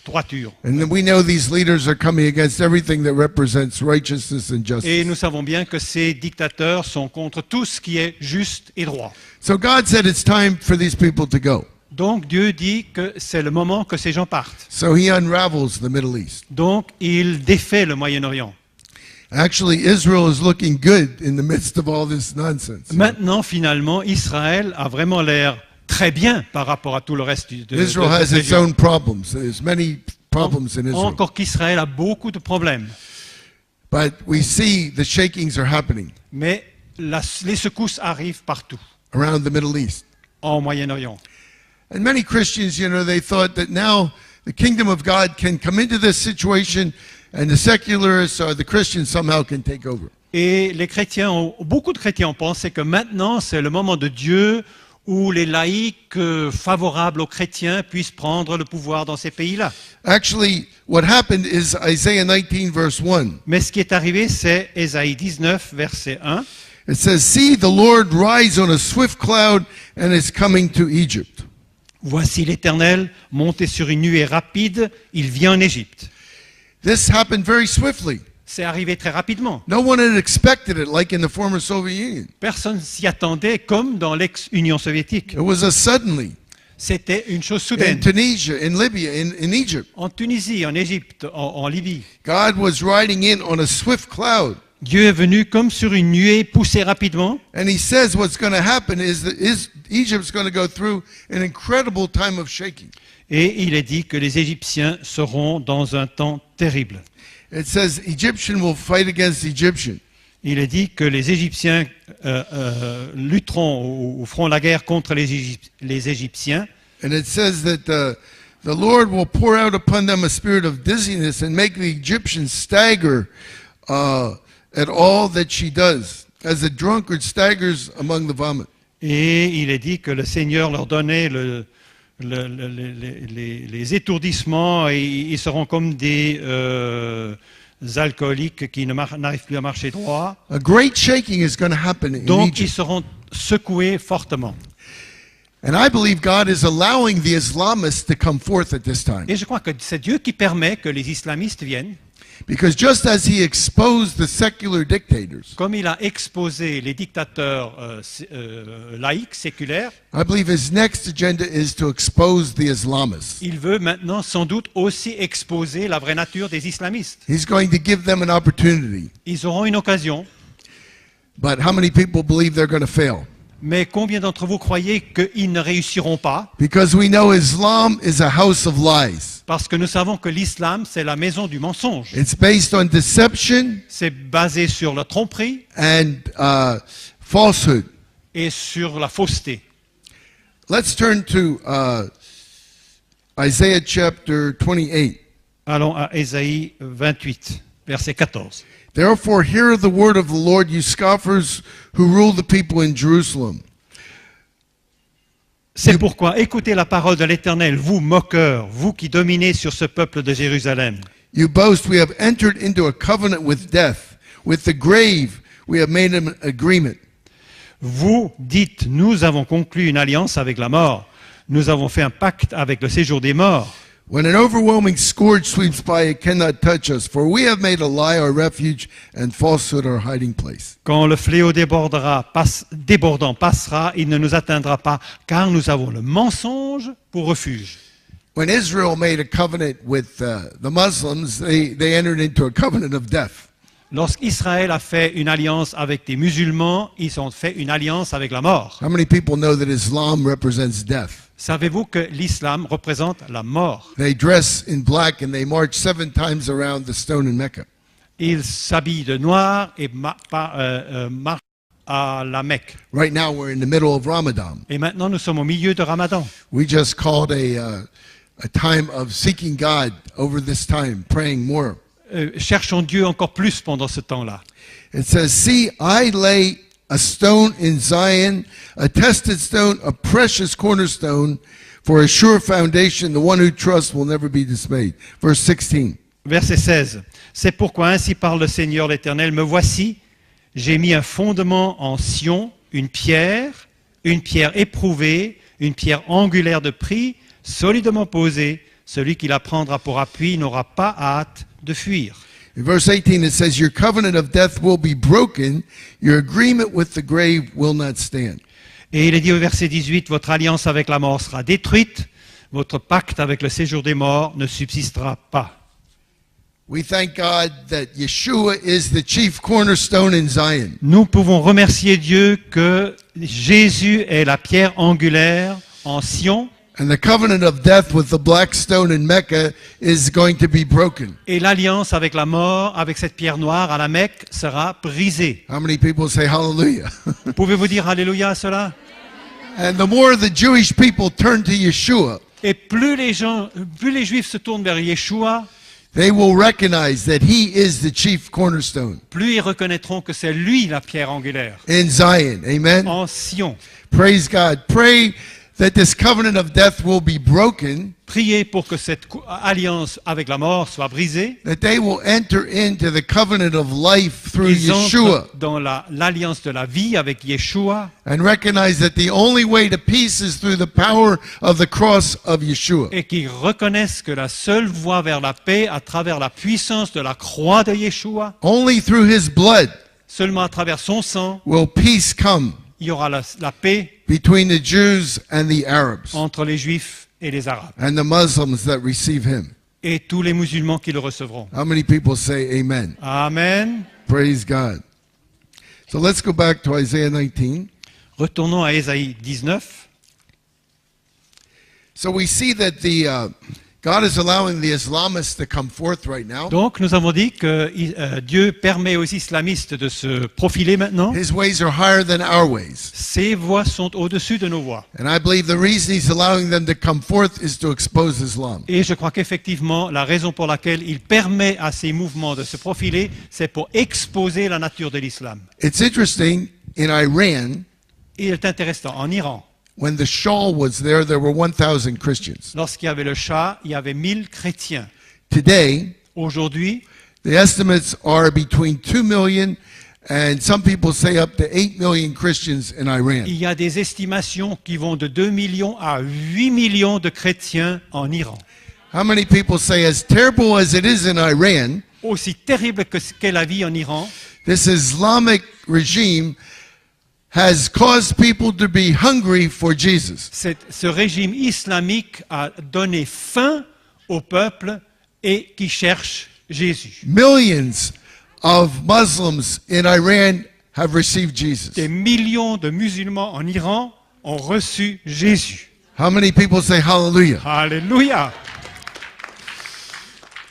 droiture. And then we know these leaders are coming against everything that represents righteousness and Et justice. nous savons bien que ces dictateurs sont contre tout ce qui est juste et droit. So God said it's time for these people to go. Donc Dieu dit que c'est le moment que ces gens partent. So he unravels the Middle East. Donc il défait le Moyen-Orient. Actually, Israel is looking good in the midst of all this nonsense. Maintenant, finalement, Israël a vraiment l'air très bien par rapport à tout le reste de Israel has cette its région. own problems. There's many problems in Israel. Encore qu'Israël a beaucoup de problèmes. But we see the shakings are happening Mais les secousses arrivent partout, around the Middle East. en Moyen-Orient. And many Christians, they thought that now the kingdom of God can come into this situation and the secularists or the Christians somehow can take over. Et beaucoup de chrétiens ont pensé que maintenant, c'est le moment de Dieu où les laïcs favorables aux chrétiens puissent prendre le pouvoir dans ces pays-là. Actually, what happened is Isaiah 19 verse 1. Mais ce qui est arrivé, c'est Ésaïe 19, verset 1. It says, "See, the Lord rides on a swift cloud and is coming to Egypt." Voici l'Éternel monté sur une nuée rapide, il vient en Égypte. This happened very swiftly. C'est arrivé très rapidement. No one had expected it like in the former Soviet Union. Personne s'y attendait comme dans l'ex-Union soviétique. It was a suddenly. C'était une chose In soudaine. Tunisia, in Libya, in Egypt, En Tunisie, en Égypte, en Libye, God was riding in on a swift cloud. Dieu est venu comme sur une nuée poussée rapidement. And he says what's going to happen is that Egypt's going to go through an incredible time of shaking. Et il est dit que les Égyptiens seront dans un temps terrible. It says Egyptian will fight against Egyptian. Il est dit que les Égyptiens lutteront ou feront la guerre contre les Égyptiens. And it says that the Lord will pour out upon them a spirit of dizziness and make the Egyptians stagger at all that she does, as a drunkard staggers among the vomit. Et il est dit que le Seigneur leur donnait les étourdissements et ils seront comme des alcooliques qui n'arrivent plus à marcher droit. A great shaking is going to happen in Donc ils Egypt. seront secoués fortement. And I believe God is allowing the Islamists to come forth at this time. Et je crois que c'est Dieu qui permet que les islamistes viennent, Because just as he exposed the secular dictators, comme il a exposé les dictateurs laïcs, séculaires, I believe his next agenda is to expose the Islamists. il veut maintenant sans doute aussi exposer la vraie nature des islamistes. He's going to give them an opportunity. Ils auront une occasion, But how many people believe they're going to fail? mais combien d'entre vous croyez qu'ils ne réussiront pas? Because we know Islam is a house of lies. Parce que nous savons que l'islam, c'est la maison du mensonge. It's based on deception C'est basé sur la tromperie and falsehood. et sur la fausseté. Let's turn to Isaiah chapter 28. Allons à Ésaïe 28, verset 14. Therefore, hear the word of the Lord, you scoffers who rule the people in Jerusalem. C'est pourquoi écoutez la parole de l'Éternel, vous moqueurs, vous qui dominez sur ce peuple de Jérusalem. You boast, we have entered into a covenant with death. With the grave, we have made an agreement. Vous dites, nous avons conclu une alliance avec la mort. Nous avons fait un pacte avec le séjour des morts. When an overwhelming scourge sweeps by, it cannot touch us, for we have made a lie our refuge and falsehood our hiding place. Quand le fléau débordant passera, il ne nous atteindra pas, car nous avons le mensonge pour refuge. When Israel made a covenant with the Muslims, they entered into a covenant of death. Lorsqu'Israël a fait une alliance avec des musulmans, ils ont fait une alliance avec la mort. How many people know that Islam represents death? Savez-vous que l'islam représente la mort? They dress in black and they march 7 times around the stone in Mecca. Ils s'habillent de noir et marchent à la Mecque. Right now we're in the middle of Ramadan. Et maintenant, nous sommes au milieu de Ramadan. We just called a time of seeking God over this time, praying more. Cherchons Dieu encore plus pendant ce temps-là. It says, see, I lay a stone in Zion, a tested stone, a precious cornerstone, for a sure foundation, the one who trusts will never be dismayed. Verse 16. Verset 16. C'est pourquoi ainsi parle le Seigneur l'Éternel, me voici, j'ai mis un fondement en Sion, une pierre éprouvée, une pierre angulaire de prix, solidement posée. Celui qui la prendra pour appui n'aura pas hâte de fuir. In verse 18 it says, your covenant of death will be broken, your agreement with the grave will not stand. Et il est dit au verset 18, votre alliance avec la mort sera détruite, votre pacte avec le séjour des morts ne subsistera pas. We thank God that Yeshua is the chief cornerstone in Zion. Nous pouvons remercier Dieu que Jésus est la pierre angulaire en Sion. And the covenant of death with the black stone in Mecca is going to be broken. Et l'alliance avec la mort, avec cette pierre noire à la Mecque, sera brisée. How many people say hallelujah? Pouvez-vous dire Alléluia à cela? And the more the Jewish people turn to Yeshua, Et plus les Juifs se tournent vers Yeshua, they will recognize that he is the chief cornerstone plus ils reconnaîtront que c'est lui la pierre angulaire in Zion. Amen. en Sion. Praise God. Pray that this covenant of death will be broken prier pour que cette alliance avec la mort soit brisée. that they will enter into the covenant of life through Ils Yeshua entrent dans l'alliance de la vie avec Yeshua and recognize that the only way to peace is through the power of the cross of Yeshua. et qui reconnaissent que la seule voie vers la paix à travers la puissance de la croix de Yeshua, Only through his blood seulement à travers son sang, will peace come il y aura la paix between the Jews and the Arabs entre les Juifs et les Arabes and the Muslims that receive him. et tous les musulmans qui le recevront. How many people say amen? Amen. Praise God. So let's go back to Isaiah 19. Retournons à Ésaïe 19. So we see that God is allowing the Islamists to come forth right now. Donc nous avons dit que Dieu permet aux islamistes de se profiler maintenant. His ways are higher than our ways. Ses voies sont au-dessus de nos voies. And I believe the reason he's allowing them to come forth is to expose Islam. Et je crois qu'effectivement, la raison pour laquelle il permet à ces mouvements de se profiler, c'est pour exposer la nature de l'islam. It's interesting, in Iran, Et il est intéressant, en Iran, when the Shah was there were 1,000 Christians. lorsqu'il y avait le Shah, il y avait 1000 chrétiens. Today, Aujourd'hui, the estimates are between 2 million and some people say up to 8 million Christians in Iran. il y a des estimations qui vont de 2 millions à 8 millions de chrétiens en Iran. How many people say, as terrible as it is in Iran, Aussi terrible qu'est la vie en Iran, this Islamic regime has caused people to be hungry for Jesus. ce régime islamique a donné faim au peuple et qui cherche Jésus. Millions of Muslims in Iran have received Jesus. Des millions de musulmans en Iran ont reçu Jésus. How many people say hallelujah? Alléluia.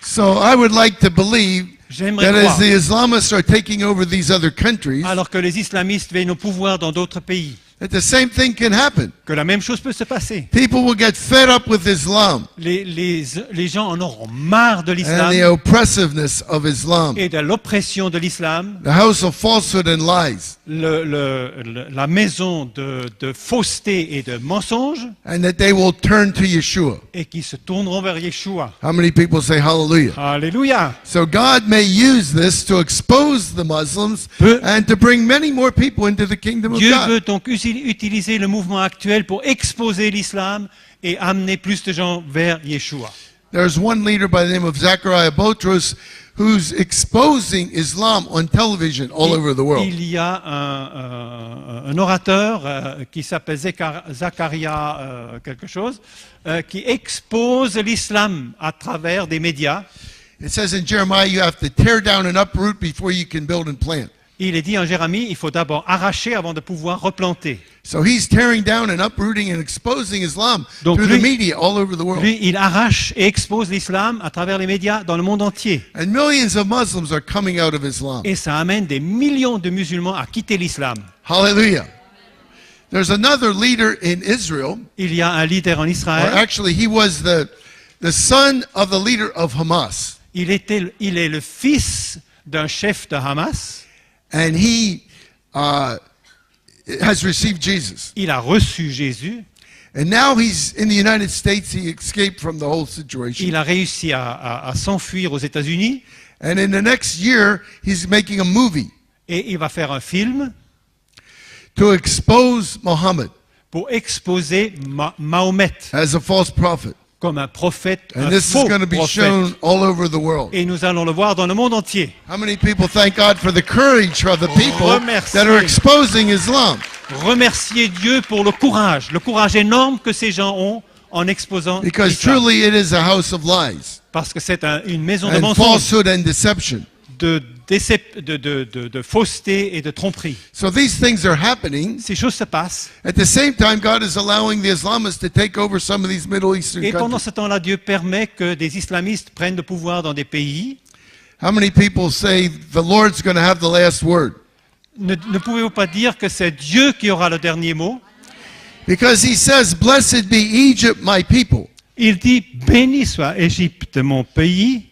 So I would like to believe J'aimerais that as croire, the Islamists are taking over these other countries, alors que les islamistes viennent au pouvoir dans d'autres pays, that the same thing can happen. que la même chose peut se passer. People will get fed up with Islam Les gens en auront marre de and the l'islam oppressiveness of Islam, et de l'oppression de l'islam, the house of falsehood and lies, la maison de fausseté et de mensonges, and that they will turn to Yeshua. et qui se tourneront vers Yeshua. How many people say hallelujah? Alléluia. So God may use this to expose the Muslims Peut- and to bring many more people into the kingdom of Dieu God. veut donc utiliser le mouvement actuel pour exposer l'islam et amener plus de gens vers Yeshua. There's one leader by the name of Zachariah Botros who's exposing Islam on television all over the world. Il y a un orateur qui s'appelle Zacharia quelque chose, qui expose l'islam à travers des médias. It says in Jeremiah, you have to tear down and uproot before you can build and plant. Il est dit en Jérémie, il faut d'abord arracher avant de pouvoir replanter. So he's tearing down and uprooting and exposing Islam Donc through lui- the media all over the world. Lui, il arrache et expose l'islam à travers les médias dans le monde entier. And millions of Muslims are coming out of Islam. Et ça amène des millions de musulmans à quitter l'islam. Hallelujah. There's another leader in Israel, Il y a un leader en or Israël. actually he was the son of the leader of Hamas. Il est le fils d'un chef de Hamas. And he has received Jesus. Il a reçu Jésus. And now he's in the United States. He escaped from the whole situation. Il a réussi à s'enfuir aux États-Unis. And in the next year, he's making a movie Et il va faire un film to expose Muhammad pour exposer Mahomet as a false prophet. comme un prophète, And un this is faux going to be prophète. shown all over the world. Et nous allons le voir dans le monde entier. How many people thank God for the courage of the people Remercier. that are exposing Islam? Remercier Dieu pour le courage énorme que ces gens ont en exposant Because l'islam. truly it is a house of lies Parce que c'est une maison de and mensonges, falsehood and deception. de fausseté et de tromperie. So these things are happening. Ces choses se passent. At the same time, God is allowing the Islamists to take over some of these Middle Eastern Et pendant countries. ce temps-là, Dieu permet que des islamistes prennent le pouvoir dans des pays. How many people say the Lord's going to have the last word? Ne pouvez-vous pas dire que c'est Dieu qui aura le dernier mot? Because he says, blessed be Egypt, my people. Il dit, béni soit Égypte, mon pays.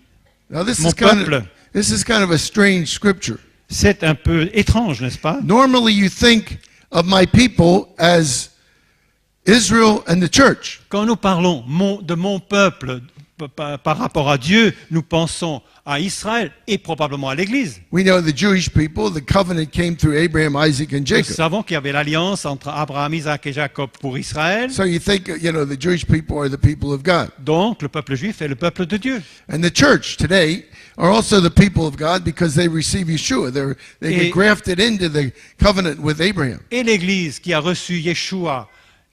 Now Mon peuple. this is kind of a strange scripture. C'est un peu étrange, n'est-ce pas? Normally you think of my people as Israel and the church. Quand nous parlons de mon peuple par rapport à Dieu, nous pensons à Israël et probablement à l'Église. We know the Jewish people, the covenant came through Abraham, Isaac, and Nous Jacob. savons qu'il y avait l'alliance entre Abraham, Isaac et Jacob pour Israël. So you think, the Jewish people are the people of God. Donc le peuple juif est le peuple de Dieu. And the church today are also the people of God because they receive Yeshua. They get Et- grafted into the covenant with Abraham. Et l'Église qui a reçu Yeshua,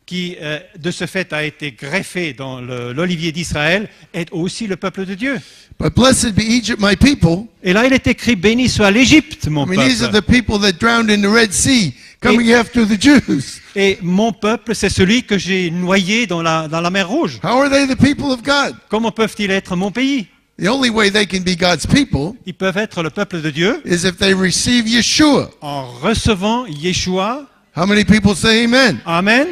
qui de ce fait a été greffé dans l'olivier d'Israël, est aussi le peuple de Dieu. But blessed be Egypt, my people. Et là il est écrit, béni soit l'Égypte, mon I mean, these are peuple. the people that drowned in the Red Sea, coming after the Jews. Et mon peuple, c'est celui que j'ai noyé dans la mer Rouge. How are they the people of God? Comment peuvent-ils être mon pays? The only way they can be God's people Ils peuvent être le peuple de Dieu is if they receive Yeshua. en recevant Yeshua. How many people say amen? Amen.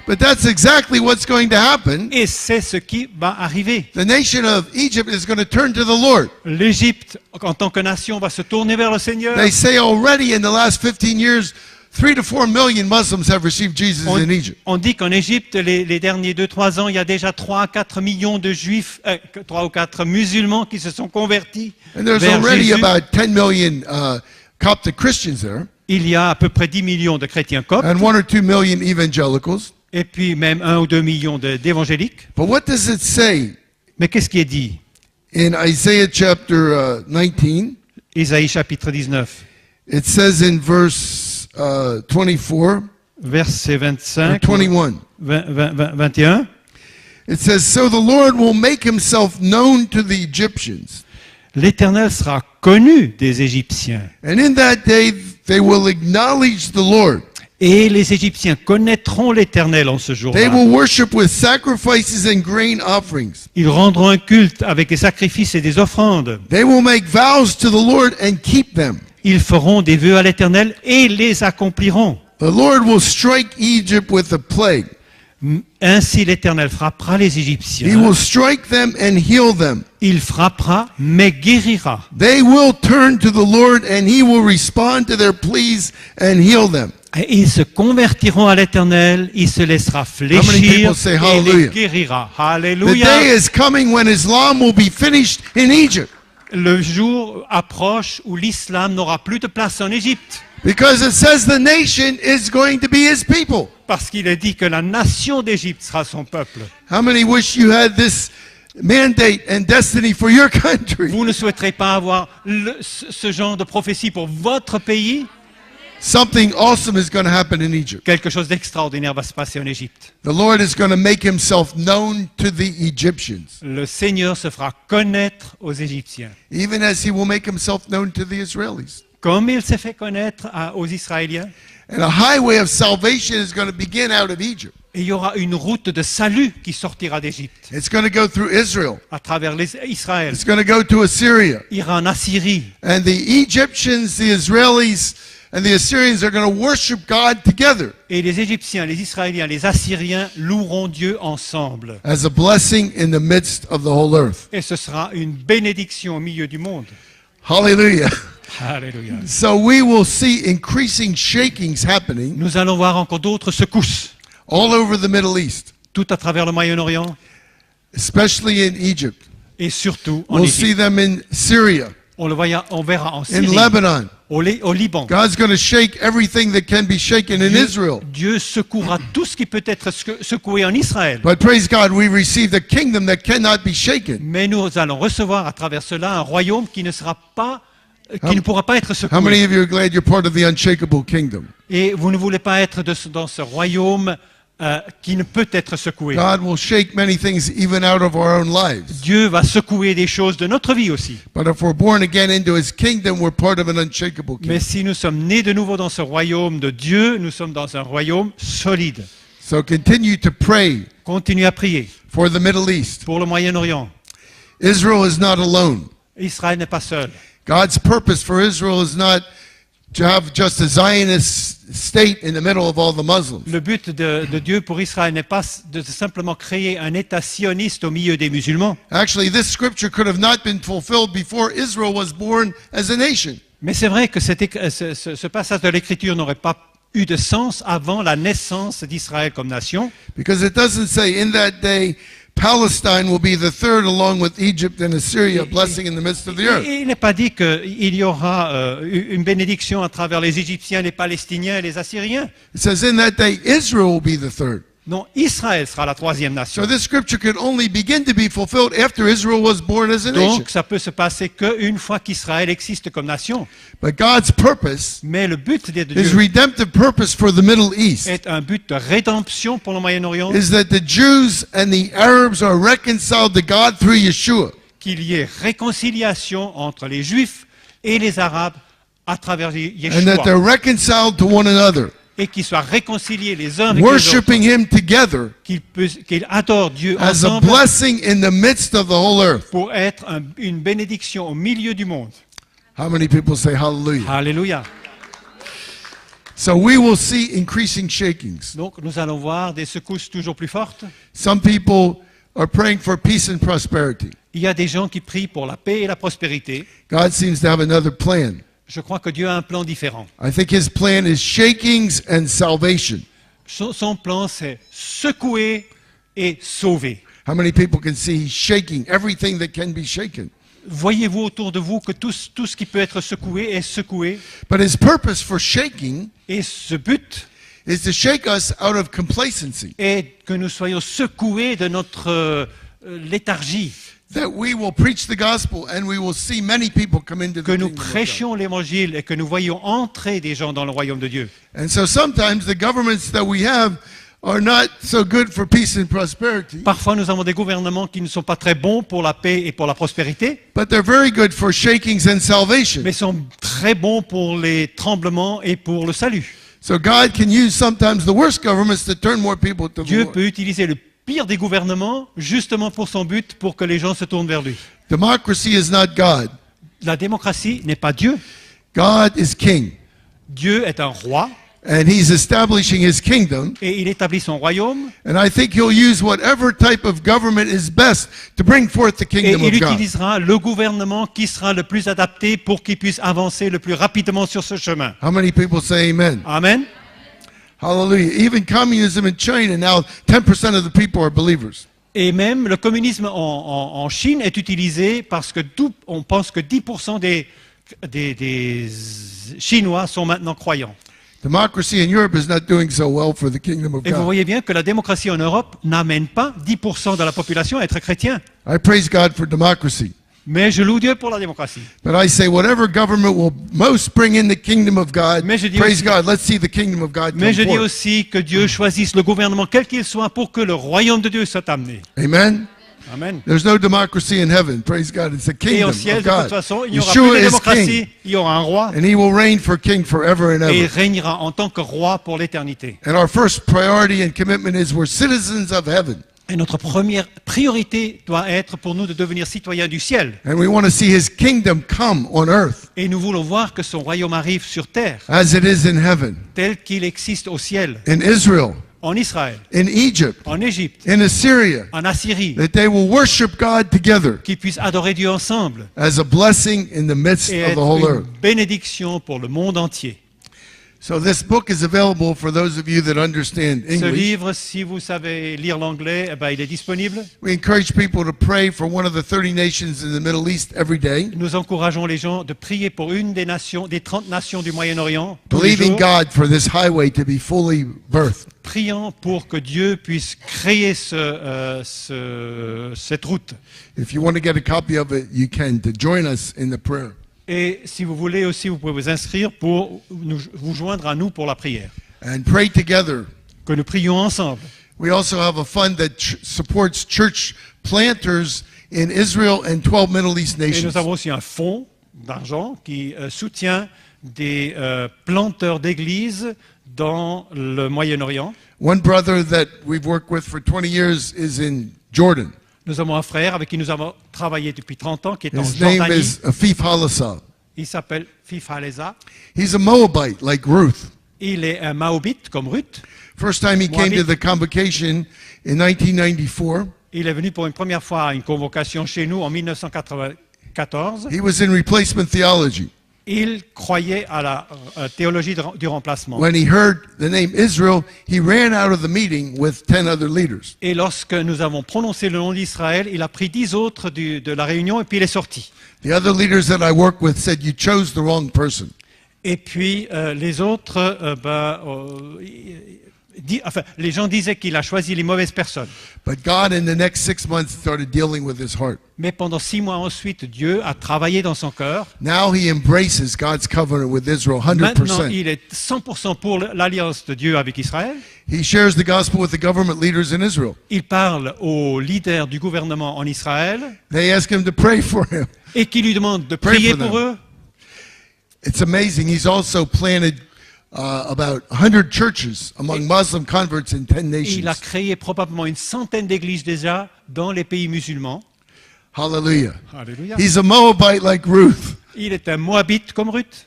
But that's exactly what's going to happen. Et c'est ce qui va arriver. The nation of Egypt is going to turn to the Lord. L'Égypte, en tant que nation, va se tourner vers le Seigneur. They say already in the last 15 years, 3 to 4 million Muslims have received Jesus in Egypt. On dit qu'en Égypte, les derniers 2-3 ans, il y a déjà 3 à 4 millions de juifs, 3 ou 4 musulmans qui se sont convertis And there's vers already Jésus. about 10 million Coptic Christians there, Il y a à peu près 10 millions de chrétiens coptes, and 1 or 2 million evangelicals. et puis même 1 ou 2 millions d'évangéliques. But what does it say Mais qu'est-ce qui est dit? in Isaiah chapter 19? Isaïe chapitre 19, It says in verse 24 verset or 25, 21. 21. It says, "So the Lord will make himself known to the Egyptians, L'Éternel sera connu des Égyptiens. and in that day they will acknowledge the Lord. Et les Égyptiens connaîtront l'Éternel en ce They jour-là. will worship with sacrifices and grain offerings. Ils rendront un culte avec des sacrifices et des offrandes. They will make vows to the Lord and keep them. Ils feront des vœux à l'Éternel et les accompliront. The Lord will strike Egypt with a plague. Ainsi l'Éternel frappera les He Égyptiens. will strike them and heal them. Il frappera, mais guérira. They will turn to the Lord and he will respond to their pleas and heal them." Et ils se convertiront à l'Éternel, il se laissera many fléchir people say et hallelujah? les guérira. The Alléluia. day is coming when Islam will be finished in Egypt. Le jour approche où l'islam n'aura plus de place en Égypte. Because it says the nation is going to be his people. Parce qu'il est dit que la nation d'Égypte sera son peuple. How many wish you had this mandate and destiny for your country? Vous ne souhaiterez pas avoir ce genre de prophétie pour votre pays? Something awesome is going to happen in Egypt. Quelque chose d'extraordinaire va se passer en Égypte. The Lord is going to make himself known to the Egyptians, Le Seigneur se fera connaître aux Égyptiens, even as he will make himself known to the Israelis. comme il s'est fait connaître aux Israéliens. And a highway of salvation is going to begin out of Egypt. Et il y aura une route de salut qui sortira d'Égypte, It's going to go through Israel. à travers Israël, It's going to go to Assyria. ira en Assyrie. And the Egyptians, the Israelis, and the Assyrians are going to worship God together Et les Égyptiens, les Israéliens, les Assyriens loueront Dieu ensemble. as a blessing in the midst of the whole earth. Et ce sera une bénédiction au milieu du monde. Hallelujah. Alléluia. So we will see increasing shakings happening Nous allons voir encore d'autres secousses, all over the Middle East, tout à travers le Moyen-Orient especially in Egypt. et surtout en We'll Égypte. see them in Syria, On verra en in Syrie, Lebanon. au Liban. God's going to shake everything that can be shaken in Israel. Dieu secouera tout ce qui peut être secoué en Israël. But praise God, we received a kingdom that cannot be shaken. Mais nous allons recevoir à travers cela un royaume qui ne pourra pas être How many secoué. of you are glad you're part of the unshakable kingdom? Et vous ne voulez pas être dans ce royaume qui ne peut être secoué. God will shake many things even out of our own lives. Dieu va secouer des choses de notre vie aussi. But if we're born again into his kingdom, we're part of an unshakable Mais kingdom. si nous sommes nés de nouveau dans ce royaume de Dieu, nous sommes dans un royaume solide. So continue to pray Continuez à prier for the Middle East. pour le Moyen-Orient. Israel is not alone. Israël n'est pas seul. God's purpose for Israel is not to have just a Zionist state in the middle of all the Muslims. Le but de Dieu pour Israël n'est pas de simplement créer un État sioniste au milieu des musulmans. Actually, this scripture could have not been fulfilled before Israel was born as a nation. Mais c'est vrai que ce passage de l'Écriture n'aurait pas eu de sens avant la naissance d'Israël comme nation. Because it doesn't say in that day Palestine will be the third along with Egypt and Assyria, a blessing in the midst of the earth. Il n'est pas dit qu'il y aura une bénédiction à travers les Égyptiens, les Palestiniens et les Assyriens. It says in that day Israel will be the third. Non, Israël sera la troisième nation. So this scripture could only begin to be fulfilled after Israel was born as a nation. Donc, ça peut se passer qu'une fois qu'Israël existe comme nation. But God's purpose, Mais le but de His Dieu redemptive purpose for the Middle East, est un but de rédemption pour le Moyen-Orient, is that the Jews and the Arabs are reconciled to God through Yeshua. qu'il y ait réconciliation entre les Juifs et les Arabes à travers And that they're Yeshua, reconciled to one another, et qu'ils soient réconciliés les uns avec les autres, worshiping Him together qu'ils adorent Dieu as a ensemble blessing in the midst of the whole earth. pour être une bénédiction au milieu du monde. How many people say hallelujah? Alléluia. So we will see increasing shakings. Donc nous allons voir des secousses toujours plus fortes. Some people are praying for peace and prosperity. Il y a des gens qui prient pour la paix et la prospérité. God seems to have another plan. Je crois que Dieu a un plan différent. I think His plan is shakings and salvation. Son plan, c'est secouer et sauver. How many people can see He's shaking everything that can be shaken? Voyez-vous autour de vous que tout ce qui peut être secoué est secoué. But His purpose for shaking Et ce but is to shake us out of complacency, est que nous soyons secoués de notre léthargie, that we will preach the gospel and we will see many people come into que the nous kingdom of God. prêchions l'évangile et que nous voyions entrer des gens dans le royaume de Dieu. And so sometimes the governments that we have are not so good for peace and prosperity, Parfois, nous avons des gouvernements qui ne sont pas très bons pour la paix et pour la prospérité, but they're very good for shakings and salvation. mais sont très bons pour les tremblements et pour le salut. So God can use sometimes the worst governments to turn more people to the Dieu Lord. peut utiliser le pire des gouvernements justement pour son but, pour que les gens se tournent vers lui. Democracy is not God. La démocratie n'est pas Dieu. God is king, Dieu est un roi and He's establishing His kingdom. et il établit son royaume And I think He'll use whatever type of government is best to bring forth the et kingdom il of God. utilisera le gouvernement qui sera le plus adapté pour qu'il puisse avancer le plus rapidement sur ce chemin. How many people say amen? Amen. Hallelujah. Even communism in China, now 10% of the people are believers. Et même le communisme en Chine est utilisé parce que on pense que 10% des Chinois sont maintenant croyants. Democracy in Europe is not doing so well for the kingdom of Et vous God. voyez bien que la démocratie en Europe n'amène pas 10% de la population à être chrétien. I praise God for democracy. Mais je loue Dieu pour la démocratie. But I say whatever government will most bring in the kingdom of God, Mais je dis praise aussi- God, let's see the kingdom of God Mais come je dis forth. aussi que Dieu choisisse le gouvernement, quel qu'il soit, pour que le royaume de Dieu soit amené. Amen. Amen. There's no democracy in heaven. Praise God. It's the Et kingdom au ciel, of de toute God. façon, il n'y aura plus Yeshua de is démocratie, king, il y aura un roi, and He will reign for king forever and et il ever. régnera en tant que roi pour l'éternité. And our first priority and commitment is we're citizens of heaven. Et notre première priorité doit être pour nous de devenir citoyens du ciel. And we want to see His kingdom come on earth Et nous voulons voir que son royaume arrive sur terre, as it is in heaven. tel qu'il existe au ciel, In Israel, en Israël, in Egypt, en Égypte, in Assyria, en Assyrie, that they will worship God together qu'ils puissent adorer Dieu ensemble as a blessing in the midst et of être the whole une earth. bénédiction pour le monde entier. So this book is available for those of you that understand Ce English. livre, si vous savez lire l'anglais, eh ben, il est disponible. We encourage people to pray for one of the 30 nations in the Middle East every day, Nous encourageons les gens de prier pour une des nations, des 30 nations du Moyen-Orient, tous les believing jours, God for this highway to be fully birthed. priant pour que Dieu puisse créer cette route. If you want to get a copy of it, you can, to join us in the prayer. Et si vous voulez aussi, vous pouvez vous inscrire pour vous joindre à nous pour la prière. And pray together. Que nous prions ensemble. We also have a fund that supports church planters in Israel and 12 Middle East Et nations. nous avons aussi un fonds d'argent qui soutient des planteurs d'églises dans le Moyen-Orient. One brother that we've worked with for 20 years is in Jordan. Nous avons un frère avec qui nous avons travaillé depuis 30 ans qui est en His name Jordanie. is Afif Halasa. Il s'appelle Fif Haleza. He's a Moabite like Ruth. Il est un Maobite comme Ruth. First time he came to Moabite. the convocation in 1994, Il est venu pour une première fois à une convocation chez nous en 1994. he was in replacement theology. Il croyait à la théologie du remplacement. When he heard the name Israel, he ran out of the meeting with 10 other leaders. Et lorsque nous avons prononcé le nom d'Israël, il a pris 10 autres de la réunion et puis il est sorti. The other leaders that I work with said, you chose the wrong person. Et puis les autres, les gens disaient qu'il a choisi les mauvaises personnes. But God, in the next 6 months, started dealing with his heart. Mais pendant 6 mois ensuite, Dieu a travaillé dans son cœur. Now he embraces God's covenant with Israel Maintenant, 100%. il est 100% pour l'alliance de Dieu avec Israël. He shares the gospel with the government leaders in Israel. Il parle aux leaders du gouvernement en Israël They ask him to pray for him. et qui lui demandent de Pray prier for pour eux. It's amazing. He's also planted about 100 churches among Muslim converts in 10 Il a nations. créé probablement une centaine d'églises déjà dans les pays musulmans. Hallelujah. Alléluia. He's a Moabite like Ruth. Il est un Moabite comme Ruth.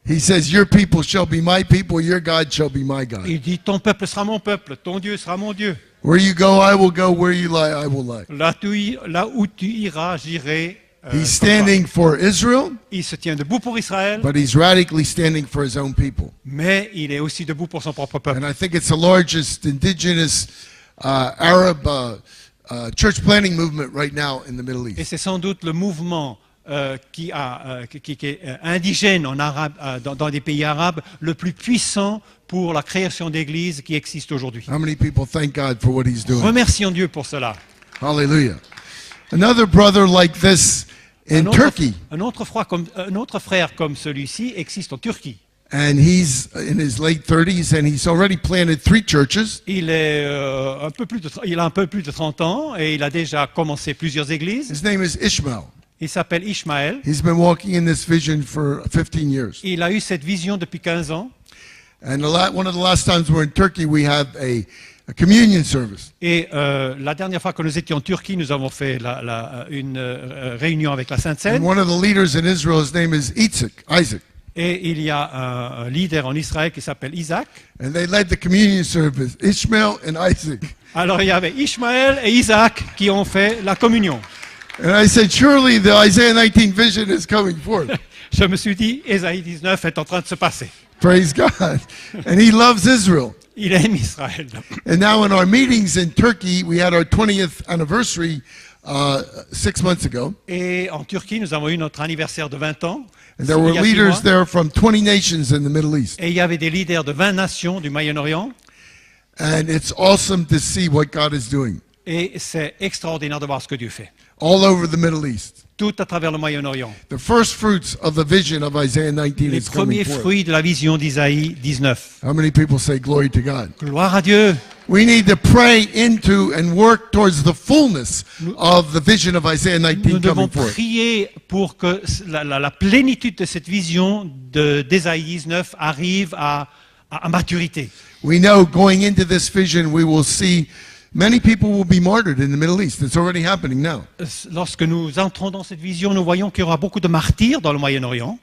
He says, your people shall be my people, your God shall be my God. Il dit, ton peuple sera mon peuple, ton Dieu sera mon Dieu. Where you go, I will go. Where you lie, I will lie. Là où tu iras, j'irai. He's comme toi. standing for Israel, Il se tient debout pour Israël, but he's radically standing for his own people. mais il est aussi debout pour son propre peuple. And I think it's the largest indigenous Arab church planting movement right now in the Middle Et East. c'est sans doute le mouvement qui est indigène en arabe, dans des pays arabes le plus puissant pour la création d'églises qui existe aujourd'hui. How many people thank God for what he's doing? Remercions Dieu pour cela. Hallelujah. Another brother like this in Turkey, Un autre frère comme celui-ci existe en Turquie. and he's in his late 30s, and he's already planted 3 churches. Il a un peu plus de 30 ans et il a déjà commencé plusieurs églises. His name is Ishmael. Il s'appelle Ishmaël. He's been walking in this vision for 15 years. Il a eu cette vision depuis 15 ans. And one of the last times we're in Turkey, we had a communion service. Et la dernière fois que nous étions en Turquie, nous avons fait une réunion avec la Sainte And Seine. one of the leaders in Israel, his name is Isaac. Et il y a un leader en Israël qui s'appelle Isaac. And they led the communion service, Ishmael and Isaac. Alors il y avait Ishmaël et Isaac qui ont fait la communion. And I said, surely the Isaiah 19 vision is coming forth. Je me suis dit, Ésaïe 19 est en train de se passer. Praise God. And he loves Israel. Il aime Israël. And now in our meetings in Turkey, we had our 20th anniversary 6 months ago. Et en Turquie, nous avons eu notre anniversaire de 20 ans. And there were il y a 6 leaders mois. there from 20 nations in the Middle East. Et il y avait des leaders de 20 nations du Moyen-Orient. And it's awesome to see what God is doing Et c'est extraordinaire de voir ce que Dieu fait. all over the Middle East. Tout à travers le Moyen-Orient. The first fruits of the vision of Isaiah 19 Les is coming premiers forth. fruits de la vision d'Isaïe 19. How many people say glory to God? Gloire à Dieu. We need to pray into and work towards the fullness of the vision of Isaiah Nous 19 devons coming forth. prier pour que la plénitude de cette vision d'Ésaïe 19 arrive à maturité. We know going into this vision, we will see many people will be martyred in the Middle East. It's already happening now. Lorsque nous entrons dans cette vision, nous voyons qu'il y aura beaucoup de martyrs dans le Moyen-Orient.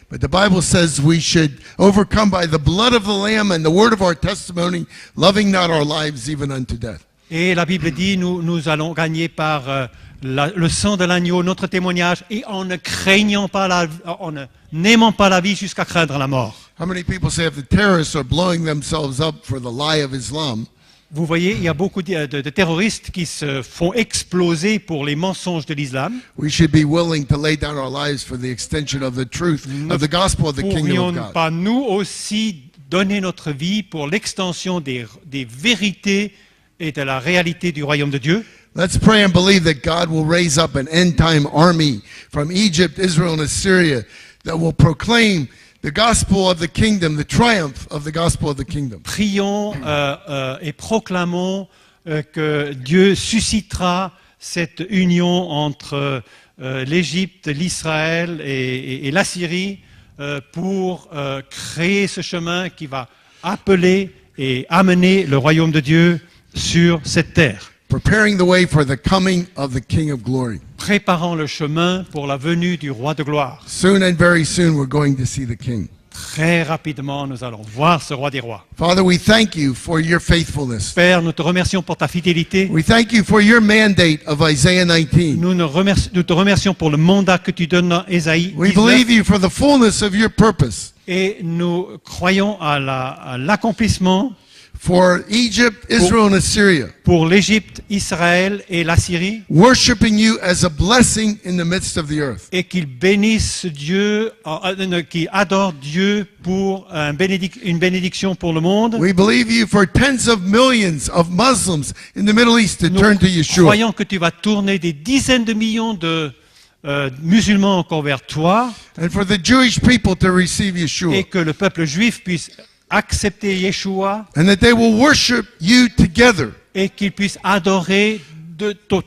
But the Bible says we should overcome by the blood of the Lamb and the word of our testimony, loving not our lives even unto death. Et la Bible dit, nous allons gagner par le sang de l'agneau, notre témoignage, et en ne craignant pas en n'aimant pas la vie jusqu'à craindre la mort. How many people say if the terrorists are blowing themselves up for the lie of Islam, Vous voyez, il y a beaucoup de terroristes qui se font exploser pour les mensonges de l'islam. we should be willing to lay down our lives for the extension of the truth of the gospel of the kingdom of Pourrions-nous God. pas nous aussi donner notre vie pour l'extension des vérités et de la réalité du royaume de Dieu? Let's pray and believe that God will raise up an end-time army from Egypt, Israel, and Assyria that will proclaim the gospel of the kingdom, the triumph of the gospel of the kingdom. Prions et proclamons que Dieu suscitera cette union entre l'Égypte, l'Israël et la Syrie pour créer ce chemin qui va appeler et amener le royaume de Dieu sur cette terre. Preparing the way for the coming of the King of glory. Préparant le chemin pour la venue du roi de gloire. Soon and very soon we're going to see the King. très rapidement, nous allons voir ce roi des rois. Father, we thank you for your faithfulness. Père, nous te remercions pour ta fidélité. We thank you for your mandate of Isaiah 19. Nous te remercions pour le mandat que tu donnes dans Ésaïe We 19. believe you for the fullness of your purpose. Et nous croyons à l'accomplissement For Egypt, Israel, and Assyria, pour l'Égypte, Israël et la Syrie, worshiping you as a blessing in the midst of the earth. et qu'ils bénissent Dieu, qu'ils adorent Dieu pour une bénédiction pour le monde. We believe you for tens of millions of Muslims in the Middle East to Nous turn to Yeshua. croyons que tu vas tourner des dizaines de millions de musulmans encore vers toi, And for the Jewish people to receive et Yeshua. que le peuple juif puisse accepter Yeshua And that they will worship you together et qu'ils puissent adorer toi,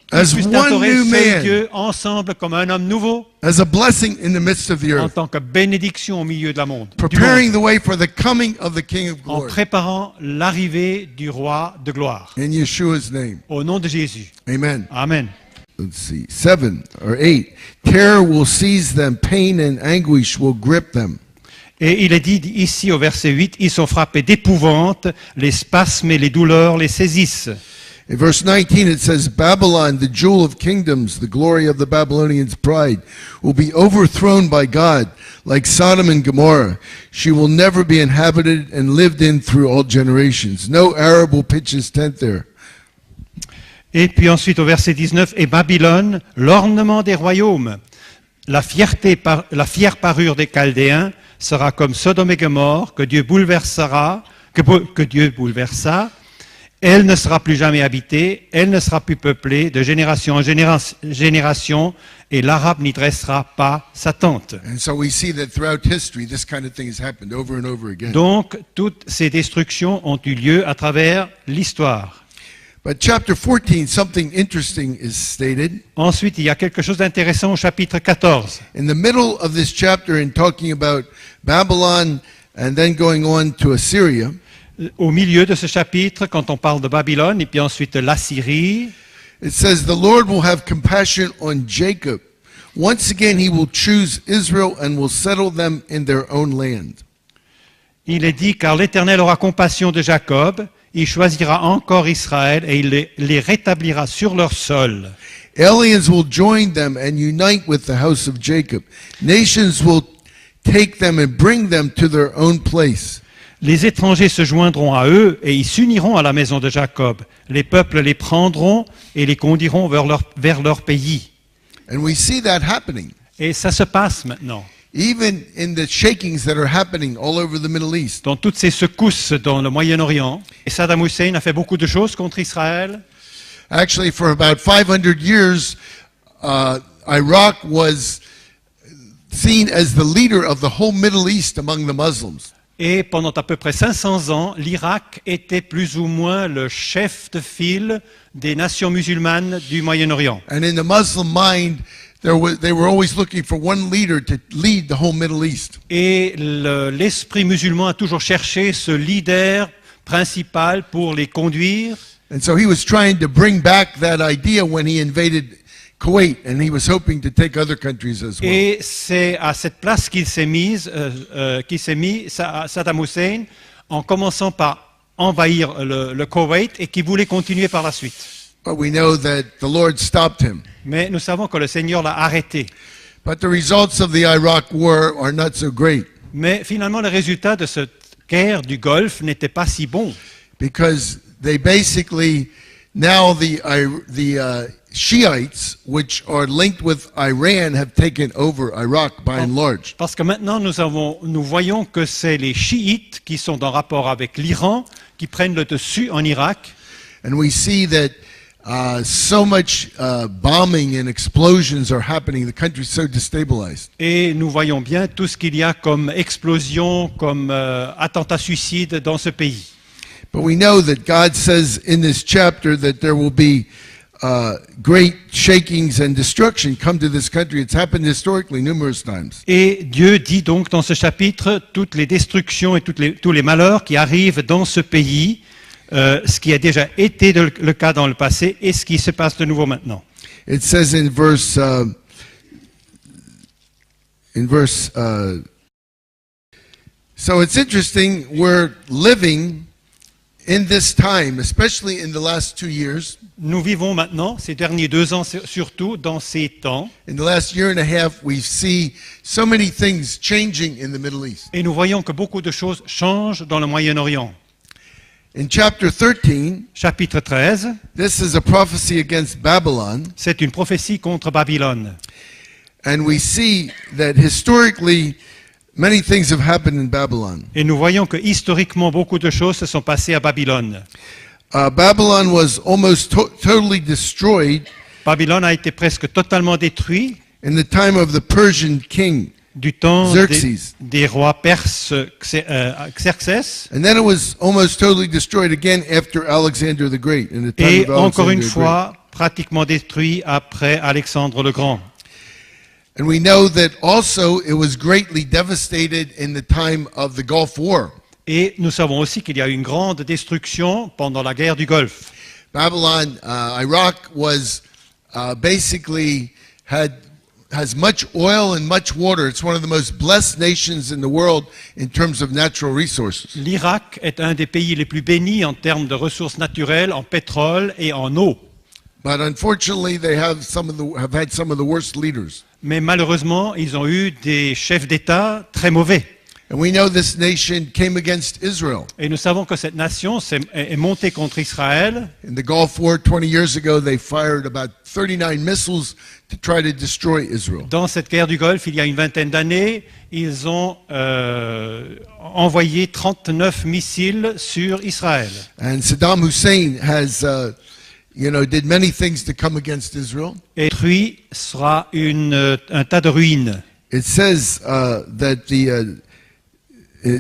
qu'ils As puissent one adorer new seul man. Dieu ensemble comme un homme nouveau as a blessing in the midst of the en earth. tant que bénédiction au milieu de la monde, du monde, Preparing the way for the coming of the King of en Glory. préparant l'arrivée du roi de gloire. In Yeshua's name. Au nom de Jésus. Amen. Amen. Let's see. 7 or 8. Terror will seize them, pain and anguish will grip them. Et il est dit ici au verset 8, ils sont frappés d'épouvante, les spasmes et les douleurs les saisissent. In verse 19 it says, Babylon, the jewel of kingdoms, the glory of the Babylonians' pride, will be overthrown by God, like Sodom and Gomorrah. She will never be inhabited and lived in through all generations. No Arab will pitch his tent there. Et puis ensuite au verset 19, et Babylone, l'ornement des royaumes, la fière parure des Chaldéens sera comme Sodome et Gomorrhe, que Dieu bouleversa. Elle ne sera plus jamais habitée, elle ne sera plus peuplée de génération en génération, et l'Arabe n'y dressera pas sa tente. And so we see that throughout history, this kind of thing has happened over and over again. Donc, toutes ces destructions ont eu lieu à travers l'histoire. But chapter 14, something interesting is stated. Ensuite, il y a quelque chose d'intéressant au chapitre 14. In the middle of this chapter, in talking about Babylon and then going on to Assyria, Au milieu de ce chapitre, quand on parle de Babylone et puis ensuite de l'Assyrie, it says, The Lord will have compassion on Jacob. Once again, he will choose Israel and will settle them in their own land. il est dit, car l'Éternel aura compassion de Jacob, il choisira encore Israël et il les rétablira sur leur sol. Aliens will join them and unite with the house of Jacob. Nations will take them and bring them to their own place. Les étrangers se joindront à eux et ils s'uniront à la maison de Jacob. Les peuples les prendront et les conduiront vers leur pays. And we see that happening, Et ça se passe maintenant. even in the shakings that are happening all over the Middle East. Dans toutes ces secousses dans le Moyen-Orient, et Saddam Hussein a fait beaucoup de choses contre Israël. Actually, for about 500 years, Iraq was seen as the leader of the whole Middle East among the Muslims. Et pendant à peu près 500 ans, l'Irak était plus ou moins le chef de file des nations musulmanes du Moyen-Orient. And in the Muslim mind, they were always looking for one leader to lead the whole Middle East. Et l'esprit musulman a toujours cherché ce leader principal pour les conduire. And so he was trying to bring back that idea when he invaded Kuwait, and he was hoping to take other countries as well. Et c'est à cette place qu'il s'est mis Saddam Hussein, en commençant par envahir le Koweït et qui voulait continuer par la suite. But we know that the Lord stopped him. Mais nous savons que le Seigneur l'a arrêté. But the results of the Iraq war are not so great, Mais finalement, le résultat de cette guerre du Golfe n'était pas si bon. because they basically, now the Shiites, which are linked with Iran, have taken over Iraq by and large. Parce que maintenant, nous voyons que c'est les chiites qui sont en rapport avec l'Iran qui prennent le dessus en Irak. And we see that so much bombing and explosions are happening. The country's so destabilized. Et nous voyons bien tout ce qu'il y a comme explosion, comme attentat suicide dans ce pays. But we know that God says in this chapter that there will be great shakings and destruction come to this country. It's happened historically numerous times. Et Dieu dit donc dans ce chapitre toutes les destructions et tous les malheurs qui arrivent dans ce pays, ce qui a déjà été le cas dans le passé et ce qui se passe de nouveau maintenant. It says in verse So it's interesting, we're living in this time, especially in the last 2 years. Nous vivons maintenant, ces derniers 2 ans surtout, dans ces temps, In the last year and a half, we see so many things changing in the Middle East. et nous voyons que beaucoup de choses changent dans le Moyen-Orient. In chapter 13, Chapitre 13, this is a prophecy against Babylon, c'est une prophétie contre Babylone. and we see that historically many things have happened in Babylon. Et nous voyons que historiquement, beaucoup de choses se sont passées à Babylone. Babylon was almost totally destroyed Babylone a été presque totalement détruit in the time of the Persian king, du temps Xerxes. des rois perses Xerxès. And then it was almost totally destroyed again after Alexander the Great, in the time Et of encore Alexander une the Great. fois, pratiquement détruit après Alexandre le Grand. And we know that also it was greatly devastated in the time of the Gulf War. Et nous savons aussi qu'il y a eu une grande destruction pendant la guerre du Golfe. Babylon, Iraq was basically has much oil and much water. It's one of the most blessed nations in the world in terms of natural resources. L'Irak est un des pays les plus bénis en termes de ressources naturelles, en pétrole et en eau. But unfortunately, they have had some of the worst leaders. Mais malheureusement, ils ont eu des chefs d'État très mauvais. And we know this nation came against Israel. Et nous savons que cette nation est montée contre Israël. In the Gulf War 20 years ago, they fired about 39 missiles to try to destroy Israel. Dans cette guerre du Golfe, il y a une vingtaine d'années, ils ont envoyé 39 missiles sur Israël. And Saddam Hussein has, did many things to come against Israel. Et détruit sera un tas de ruines. It says that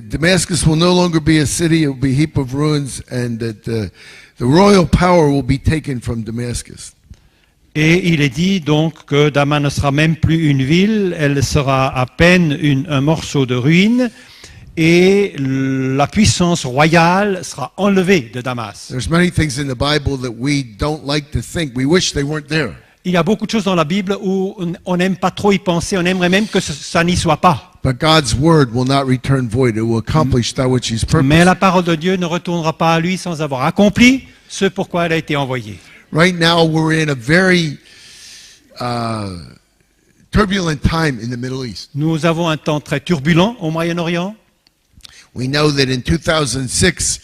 Damascus will no longer be a city; it will be a heap of ruins, and that the royal power will be taken from Damascus. Et il est dit donc que Damas ne sera même plus une ville, elle sera à peine un morceau de ruine, et la puissance royale sera enlevée de Damas. There's many things in the Bible that we don't like to think. We wish they weren't there. Il y a beaucoup de choses dans la Bible où on n'aime pas trop y penser, on aimerait même que ça n'y soit pas. But God's word will not return void. It will accomplish that which He's Mais purposed. la parole de Dieu ne retournera pas à lui sans avoir accompli ce pourquoi elle a été envoyée. Right now, we're in a very turbulent time in the Middle East. Nous avons un temps très turbulent au Moyen-Orient. We know that in 2006,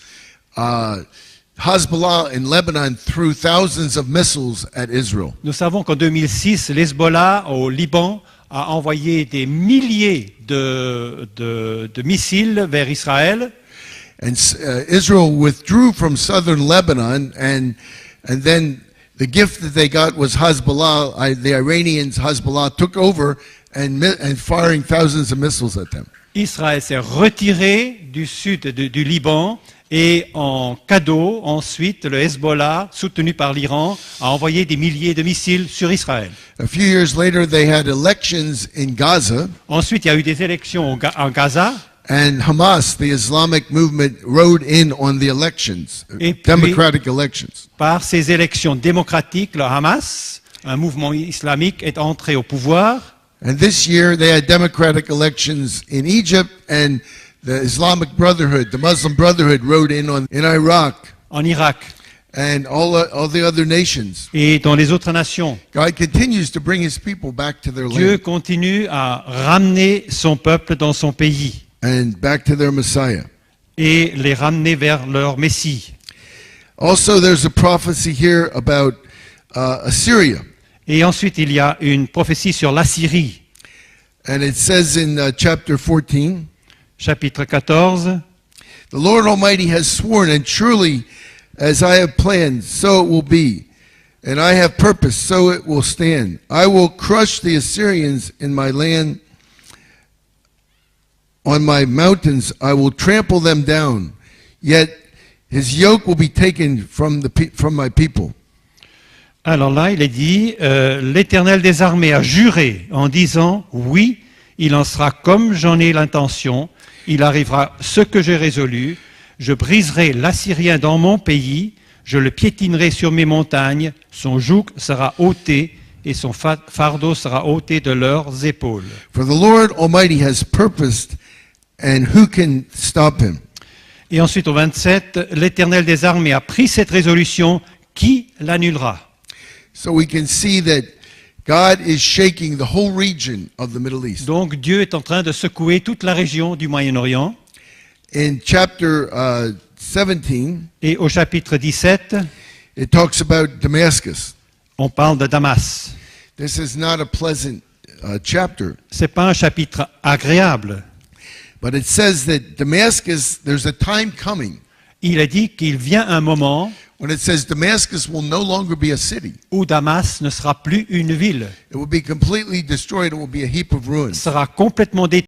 Hezbollah in Lebanon threw thousands of missiles at Israel. Nous savons qu'en 2006, l'Hezbollah au Liban a envoyé des milliers de missiles vers Israël. And Israel withdrew from southern Lebanon, and then the gift that they got was Hezbollah. The Iranians, Hezbollah, took over and firing thousands of missiles at them. Israël s'est retiré du sud du Liban et en cadeau, ensuite, le Hezbollah, soutenu par l'Iran, a envoyé des milliers de missiles sur Israël. A few years later, they had elections in Gaza, Ensuite, il y a eu des élections en Gaza. and Hamas, the Islamic movement, rode in on the elections, Et puis- democratic elections. Par ces élections démocratiques, le Hamas, un mouvement islamique, est entré au pouvoir. And this year, they had democratic elections in Egypt, and the Islamic Brotherhood, the Muslim Brotherhood, rode in Iraq, En Irak and all the other nations. et dans les autres nations. God continues to bring His people back to their Dieu land continue à ramener son peuple dans son pays and back to their Messiah. et les ramener vers leur Messie. Also, there's a prophecy here about Assyria. Et ensuite, il y a une prophétie sur l'Assyrie, And it says in chapter 14, chapitre 14. the Lord Almighty has sworn, and surely as I have planned, so it will be. And I have purposed, so it will stand. I will crush the Assyrians in my land. On my mountains I will trample them down. Yet his yoke will be taken from my people. Alors là, il est dit, l'Éternel des armées a juré en disant, oui, il en sera comme j'en ai l'intention, il arrivera ce que j'ai résolu, je briserai l'Assyrien dans mon pays, je le piétinerai sur mes montagnes, son joug sera ôté et son fardeau sera ôté de leurs épaules. For the Lord Almighty has purposed and who can stop him? Et ensuite au 27, l'Éternel des armées a pris cette résolution, qui l'annulera? So we can see that God is shaking the whole region of the Middle East. Donc Dieu est en train de secouer toute la région du Moyen-Orient. In chapter 17, Et au chapitre 17, it talks about Damascus. on parle de Damas. This is not a pleasant chapter, C'est pas un chapitre agréable. but it says that Damascus, there's a time coming Il est dit qu'il vient un moment when it says Damascus will no longer be a city. où Damas ne sera plus une ville, It will be completely destroyed. It will be a heap of ruins. sera complètement détruit.